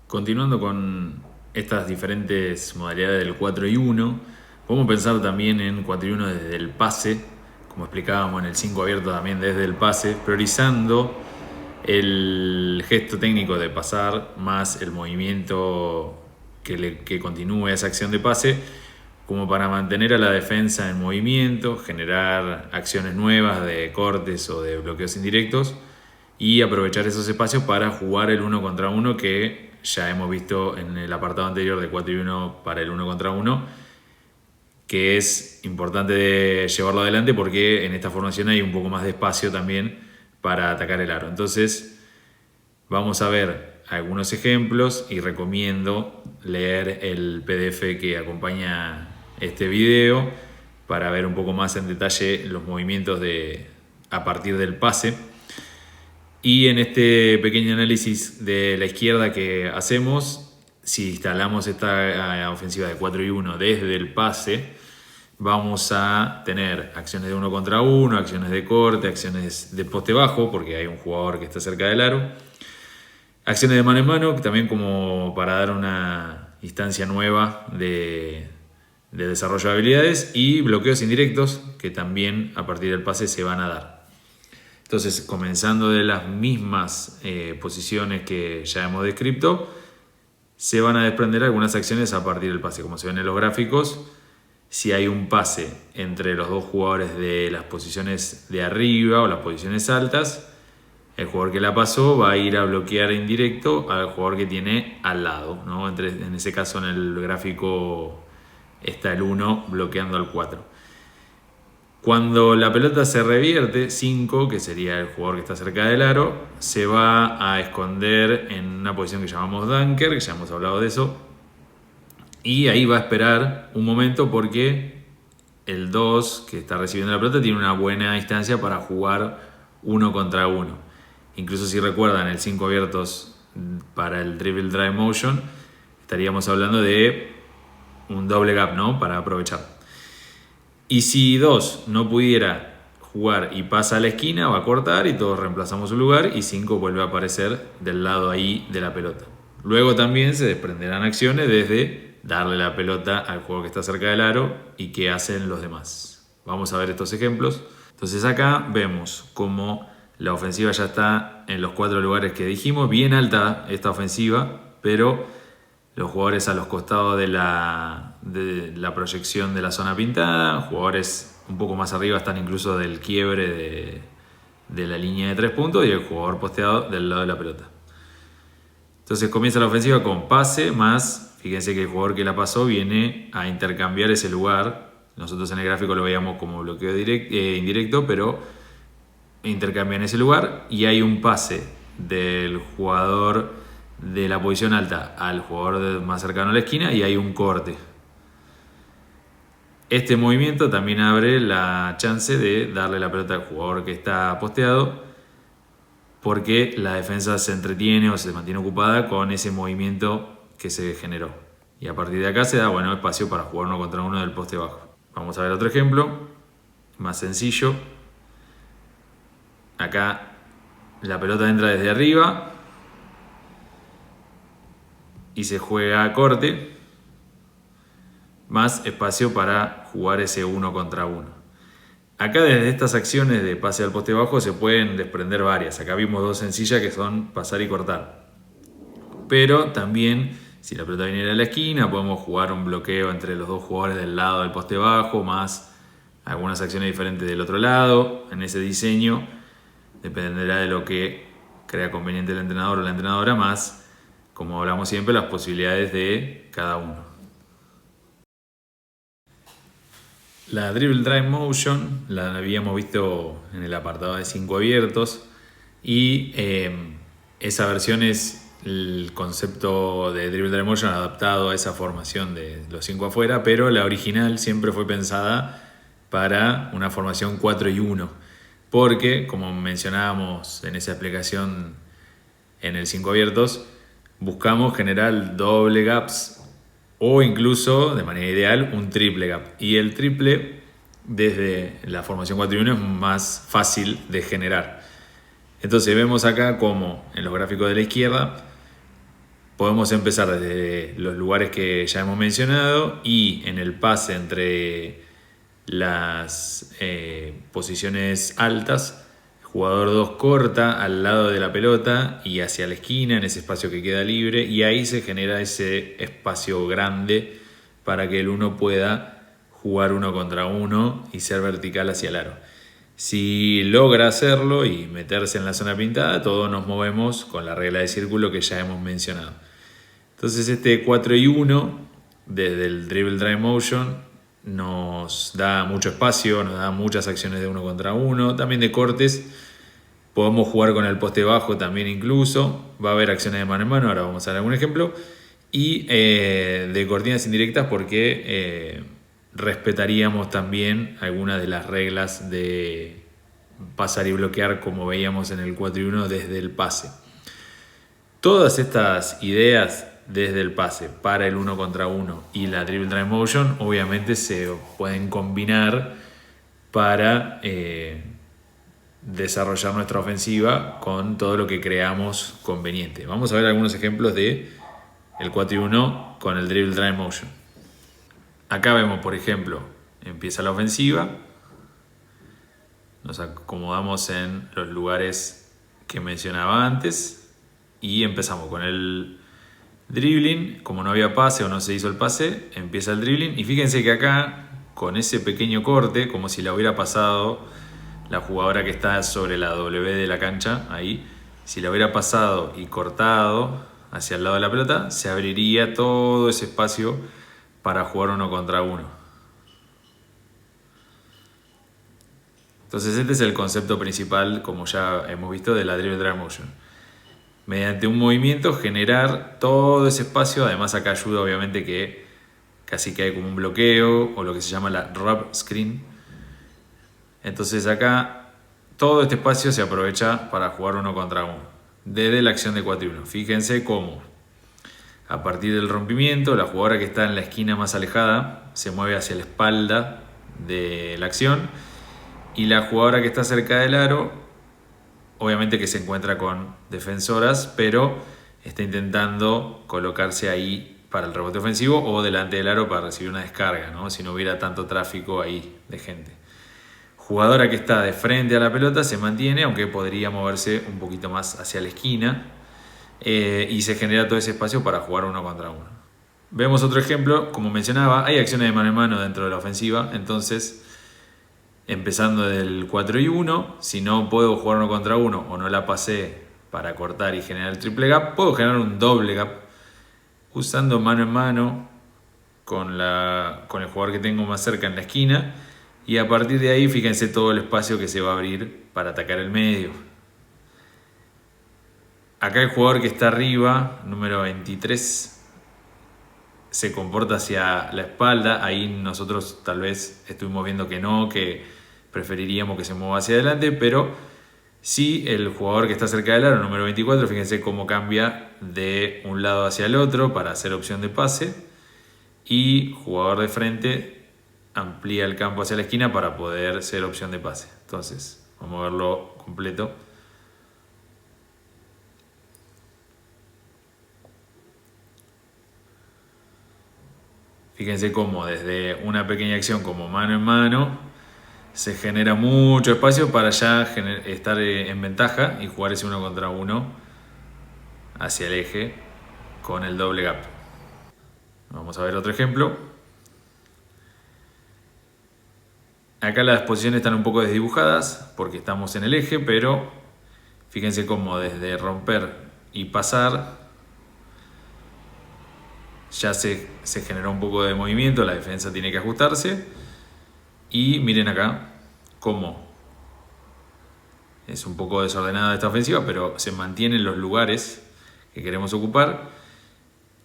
Continuando con estas diferentes modalidades del 4 y 1, podemos pensar también en 4 y 1 desde el pase, como explicábamos en el 5 abierto también desde el pase, priorizando el gesto técnico de pasar más el movimiento que continúe esa acción de pase, como para mantener a la defensa en movimiento, generar acciones nuevas de cortes o de bloqueos indirectos y aprovechar esos espacios para jugar el 1 contra 1 que ya hemos visto en el apartado anterior de 4 y 1 para el 1 contra 1, que es importante de llevarlo adelante porque en esta formación hay un poco más de espacio también para atacar el aro. Entonces vamos a ver algunos ejemplos y recomiendo leer el PDF que acompaña este video para ver un poco más en detalle los movimientos a partir del pase. Y en este pequeño análisis de la izquierda que hacemos, si instalamos esta ofensiva de 4 y 1 desde el pase, vamos a tener acciones de 1 contra 1, acciones de corte, acciones de poste bajo, porque hay un jugador que está cerca del aro, acciones de mano en mano, también como para dar una instancia nueva de desarrollo de habilidades, y bloqueos indirectos que también a partir del pase se van a dar. Entonces, comenzando de las mismas posiciones que ya hemos descrito, se van a desprender algunas acciones a partir del pase. Como se ven en los gráficos, si hay un pase entre los dos jugadores de las posiciones de arriba o las posiciones altas, el jugador que la pasó va a ir a bloquear en directo al jugador que tiene al lado, ¿no? En ese caso, en el gráfico está el 1 bloqueando al 4. Cuando la pelota se revierte, 5, que sería el jugador que está cerca del aro, se va a esconder en una posición que llamamos dunker, que ya hemos hablado de eso, y ahí va a esperar un momento porque el 2 que está recibiendo la pelota tiene una buena distancia para jugar 1 contra 1. Incluso si recuerdan el 5 abiertos para el dribble drive motion, estaríamos hablando de un doble gap, ¿no? Para aprovechar. Y si 2 no pudiera jugar y pasa a la esquina, va a cortar y todos reemplazamos su lugar y 5 vuelve a aparecer del lado ahí de la pelota. Luego también se desprenderán acciones desde darle la pelota al jugador que está cerca del aro y qué hacen los demás. Vamos a ver estos ejemplos. Entonces acá vemos cómo la ofensiva ya está en los 4 lugares que dijimos. Bien alta esta ofensiva, pero los jugadores a los costados de la proyección de la zona pintada, jugadores un poco más arriba están incluso del quiebre de la línea de 3 puntos y el jugador posteado del lado de la pelota. Entonces comienza la ofensiva con pase más, fíjense que el jugador que la pasó viene a intercambiar ese lugar. Nosotros en el gráfico lo veíamos como bloqueo indirecto, pero intercambian ese lugar y hay un pase del jugador de la posición alta al jugador más cercano a la esquina y hay un corte. Este movimiento también abre la chance de darle la pelota al jugador que está posteado, porque la defensa se entretiene o se mantiene ocupada con ese movimiento que se generó. Y a partir de acá se da espacio para jugar 1 contra 1 del poste bajo. Vamos a ver otro ejemplo, más sencillo. Acá la pelota entra desde arriba y se juega a corte, más espacio para jugar ese 1 contra 1. Acá desde estas acciones de pase al poste bajo se pueden desprender varias. Acá vimos 2 sencillas que son pasar y cortar. Pero también, si la pelota viniera a la esquina, podemos jugar un bloqueo entre los 2 jugadores del lado del poste bajo, más algunas acciones diferentes del otro lado. En ese diseño dependerá de lo que crea conveniente el entrenador o la entrenadora, más, como hablamos siempre, las posibilidades de cada uno. La dribble drive motion la habíamos visto en el apartado de 5 abiertos y esa versión es el concepto de dribble drive motion adaptado a esa formación de los 5 afuera, pero la original siempre fue pensada para una formación 4 y 1, porque como mencionábamos en esa explicación en el 5 abiertos, buscamos generar doble gaps o incluso, de manera ideal, un triple gap. Y el triple, desde la formación 4 y 1, es más fácil de generar. Entonces vemos acá como en los gráficos de la izquierda podemos empezar desde los lugares que ya hemos mencionado y en el pase entre las posiciones altas, jugador 2 corta al lado de la pelota y hacia la esquina, en ese espacio que queda libre, y ahí se genera ese espacio grande para que el 1 pueda jugar 1 contra 1 y ser vertical hacia el aro. Si logra hacerlo y meterse en la zona pintada, todos nos movemos con la regla de círculo que ya hemos mencionado. Entonces este 4 y 1 desde el dribble drive motion nos da mucho espacio, nos da muchas acciones de 1 contra 1, también de cortes. Podemos jugar con el poste bajo también incluso. Va a haber acciones de mano en mano, ahora vamos a ver algún ejemplo. Y de cortinas indirectas porque respetaríamos también algunas de las reglas de pasar y bloquear como veíamos en el 4 y 1 desde el pase. Todas estas ideas desde el pase para el 1 contra 1 y la dribble drive motion obviamente se pueden combinar para desarrollar nuestra ofensiva con todo lo que creamos conveniente. Vamos a ver algunos ejemplos de el 4 y 1 con el dribble drive motion. Acá vemos, por ejemplo, empieza la ofensiva, nos acomodamos en los lugares que mencionaba antes y empezamos con el dribbling. Como no había pase o no se hizo el pase, empieza el dribbling y fíjense que acá, con ese pequeño corte, como si la hubiera pasado la jugadora que está sobre la W de la cancha, ahí, si la hubiera pasado y cortado hacia el lado de la pelota, se abriría todo ese espacio para jugar 1 contra 1. Entonces este es el concepto principal, como ya hemos visto, de la Drive Motion. Mediante un movimiento generar todo ese espacio. Además acá ayuda obviamente que casi que hay como un bloqueo o lo que se llama la rub screen. Entonces acá todo este espacio se aprovecha para jugar 1 contra 1 desde la acción de 4 y 1. Fíjense cómo a partir del rompimiento la jugadora que está en la esquina más alejada se mueve hacia la espalda de la acción y la jugadora que está cerca del aro obviamente que se encuentra con defensoras, pero está intentando colocarse ahí para el rebote ofensivo o delante del aro para recibir una descarga, ¿no? Si no hubiera tanto tráfico ahí de gente. Jugadora que está de frente a la pelota se mantiene, aunque podría moverse un poquito más hacia la esquina, y se genera todo ese espacio para jugar 1 contra 1. Vemos otro ejemplo, como mencionaba, hay acciones de mano en mano dentro de la ofensiva, entonces empezando del 4 y 1, si no puedo jugar 1 contra 1 o no la pasé para cortar y generar el triple gap, puedo generar un doble gap usando mano en mano con el jugador que tengo más cerca en la esquina, y a partir de ahí fíjense todo el espacio que se va a abrir para atacar el medio. Acá el jugador que está arriba, número 23, se comporta hacia la espalda. Ahí nosotros tal vez estuvimos viendo que no, que preferiríamos que se mueva hacia adelante, pero sí el jugador que está cerca del aro, número 24, fíjense cómo cambia de un lado hacia el otro para hacer opción de pase, y jugador de frente amplía el campo hacia la esquina para poder ser opción de pase. Entonces vamos a verlo completo. Fíjense cómo desde una pequeña acción como mano en mano se genera mucho espacio para ya estar en ventaja y jugar ese 1 contra 1 hacia el eje con el doble gap. Vamos a ver otro ejemplo. Acá las posiciones están un poco desdibujadas porque estamos en el eje, pero fíjense cómo desde romper y pasar ya se generó un poco de movimiento, la defensa tiene que ajustarse. Y miren acá cómo es un poco desordenada esta ofensiva, pero se mantienen los lugares que queremos ocupar.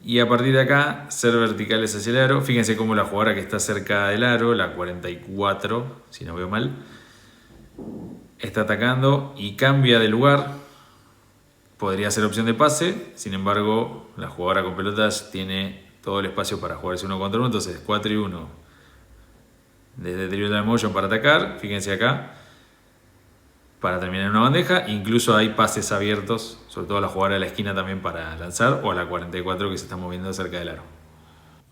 Y a partir de acá, ser verticales hacia el aro. Fíjense cómo la jugadora que está cerca del aro, la 44, si no veo mal, está atacando y cambia de lugar. Podría ser opción de pase, sin embargo, la jugadora con pelotas tiene todo el espacio para jugar ese 1 contra 1, entonces 4 y 1 desde Drive Motion para atacar. Fíjense acá, para terminar en una bandeja, incluso hay pases abiertos, sobre todo a la jugadora de la esquina también para lanzar, o a la 44 que se está moviendo cerca del aro.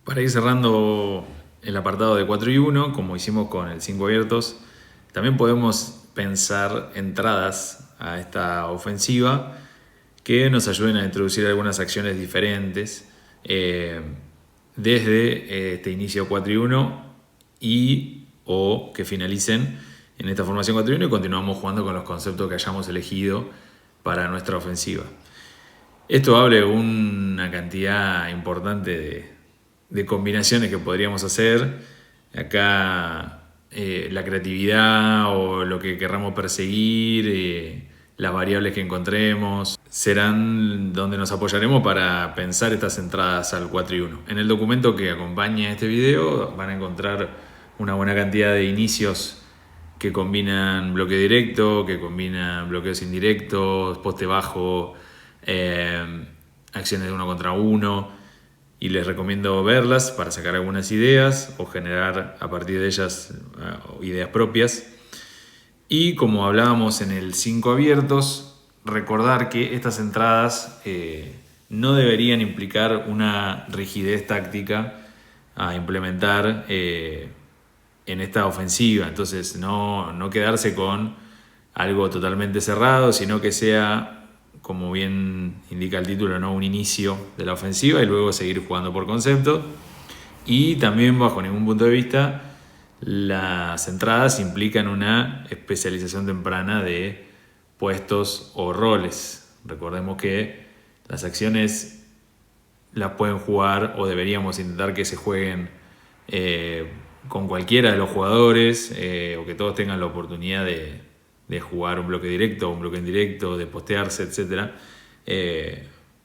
Para ir cerrando el apartado de 4 y 1, como hicimos con el 5 abiertos, también podemos pensar entradas a esta ofensiva que nos ayuden a introducir algunas acciones diferentes desde este inicio 4 y 1 y o que finalicen en esta formación 4 y 1 y continuamos jugando con los conceptos que hayamos elegido para nuestra ofensiva. Esto abre una cantidad importante de combinaciones que podríamos hacer. Acá la creatividad o lo que querramos perseguir, las variables que encontremos, serán donde nos apoyaremos para pensar estas entradas al 4 y 1. En el documento que acompaña este video van a encontrar una buena cantidad de inicios que combinan bloqueo directo, que combinan bloqueos indirectos, poste bajo, acciones de 1 contra 1, y les recomiendo verlas para sacar algunas ideas o generar a partir de ellas ideas propias. Y como hablábamos en el 5 abiertos, recordar que estas entradas no deberían implicar una rigidez táctica a implementar en esta ofensiva. Entonces no quedarse con algo totalmente cerrado, sino que sea, como bien indica el título, ¿no?, un inicio de la ofensiva y luego seguir jugando por concepto. Y también, bajo ningún punto de vista, las entradas implican una especialización temprana de puestos o roles. Recordemos que las acciones las pueden jugar o deberíamos intentar que se jueguen con cualquiera de los jugadores, o que todos tengan la oportunidad de jugar un bloque directo, un bloque indirecto, de postearse, etc.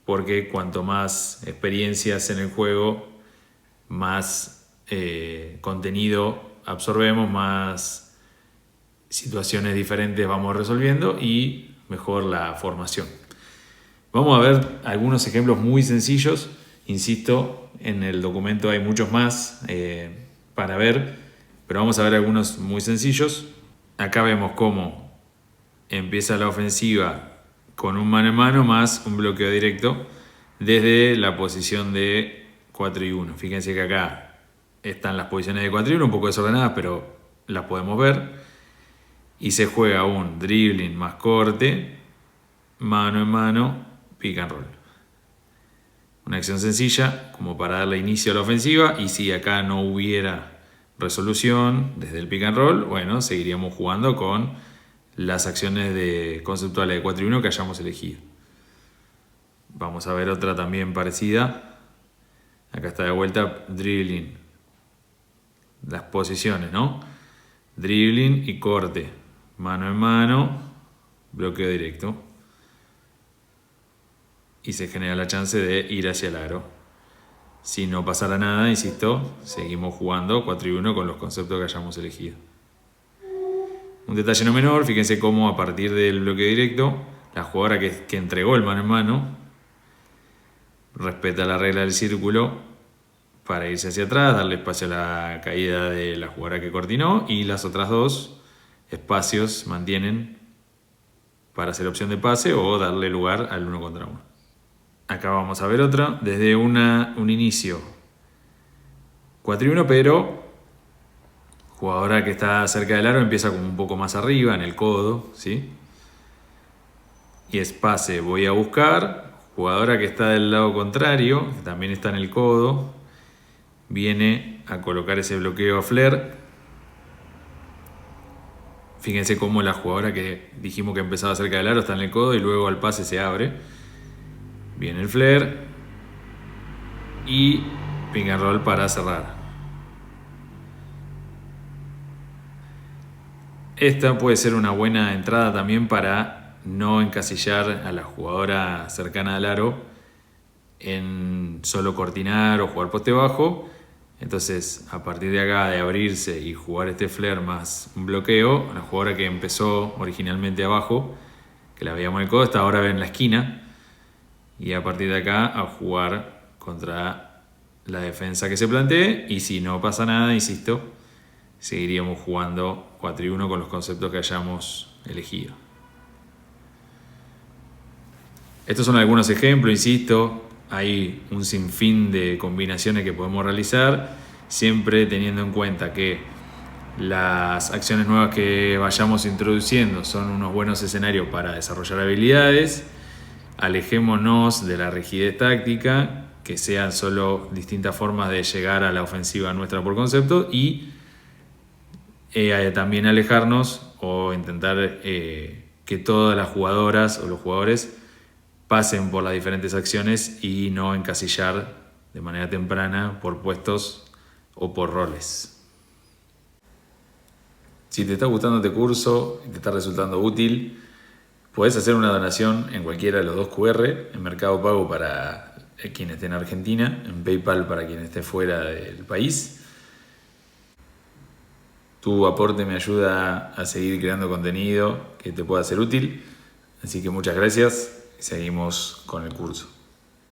Porque cuanto más experiencias en el juego, más contenido absorbemos, más situaciones diferentes vamos resolviendo y mejor la formación. Vamos a ver algunos ejemplos muy sencillos. Insisto, en el documento hay muchos más para ver, pero vamos a ver algunos muy sencillos. Acá vemos cómo empieza la ofensiva con un mano a mano más un bloqueo directo desde la posición de 4 y 1. Fíjense que acá están las posiciones de 4 y 1 un poco desordenadas, pero las podemos ver. Y se juega un dribbling más corte, mano en mano, pick and roll. Una acción sencilla como para darle inicio a la ofensiva, y si acá no hubiera resolución desde el pick and roll, bueno, seguiríamos jugando con las acciones conceptuales de 4 y 1 que hayamos elegido. Vamos a ver otra también parecida. Acá está de vuelta dribbling. Las posiciones, ¿no? Dribbling y corte. Mano en mano, bloqueo directo. Y se genera la chance de ir hacia el aro. Si no pasara nada, insisto, seguimos jugando 4 y 1 con los conceptos que hayamos elegido. Un detalle no menor, fíjense cómo a partir del bloqueo directo, la jugadora que entregó el mano en mano respeta la regla del círculo para irse hacia atrás, darle espacio a la caída de la jugadora que coordinó, y las otras dos espacios mantienen para hacer opción de pase o darle lugar al 1 contra 1. Acá vamos a ver otra, desde un inicio 4 y 1, pero jugadora que está cerca del aro empieza como un poco más arriba, en el codo, ¿sí? Y es pase, voy a buscar. Jugadora que está del lado contrario, que también está en el codo, viene a colocar ese bloqueo a flare. Fíjense cómo la jugadora que dijimos que empezaba cerca del aro está en el codo y luego al pase se abre. Viene el flare y pick and roll para cerrar. Esta puede ser una buena entrada también para no encasillar a la jugadora cercana al aro en solo cortinar o jugar poste bajo. Entonces, a partir de acá, de abrirse y jugar este flare más un bloqueo, la jugadora que empezó originalmente abajo, que la veíamos en el codo, está ahora en la esquina. Y a partir de acá, a jugar contra la defensa que se plantee. Y si no pasa nada, insisto, seguiríamos jugando 4 y 1 con los conceptos que hayamos elegido. Estos son algunos ejemplos, insisto. Hay un sinfín de combinaciones que podemos realizar, siempre teniendo en cuenta que las acciones nuevas que vayamos introduciendo son unos buenos escenarios para desarrollar habilidades. Alejémonos de la rigidez táctica, que sean solo distintas formas de llegar a la ofensiva nuestra por concepto, y también alejarnos o intentar que todas las jugadoras o los jugadores pasen por las diferentes acciones y no encasillar de manera temprana por puestos o por roles. Si te está gustando este curso y te está resultando útil, podés hacer una donación en cualquiera de los 2 QR, en Mercado Pago para quien esté en Argentina, en PayPal para quien esté fuera del país. Tu aporte me ayuda a seguir creando contenido que te pueda ser útil, así que muchas gracias. Seguimos con el curso.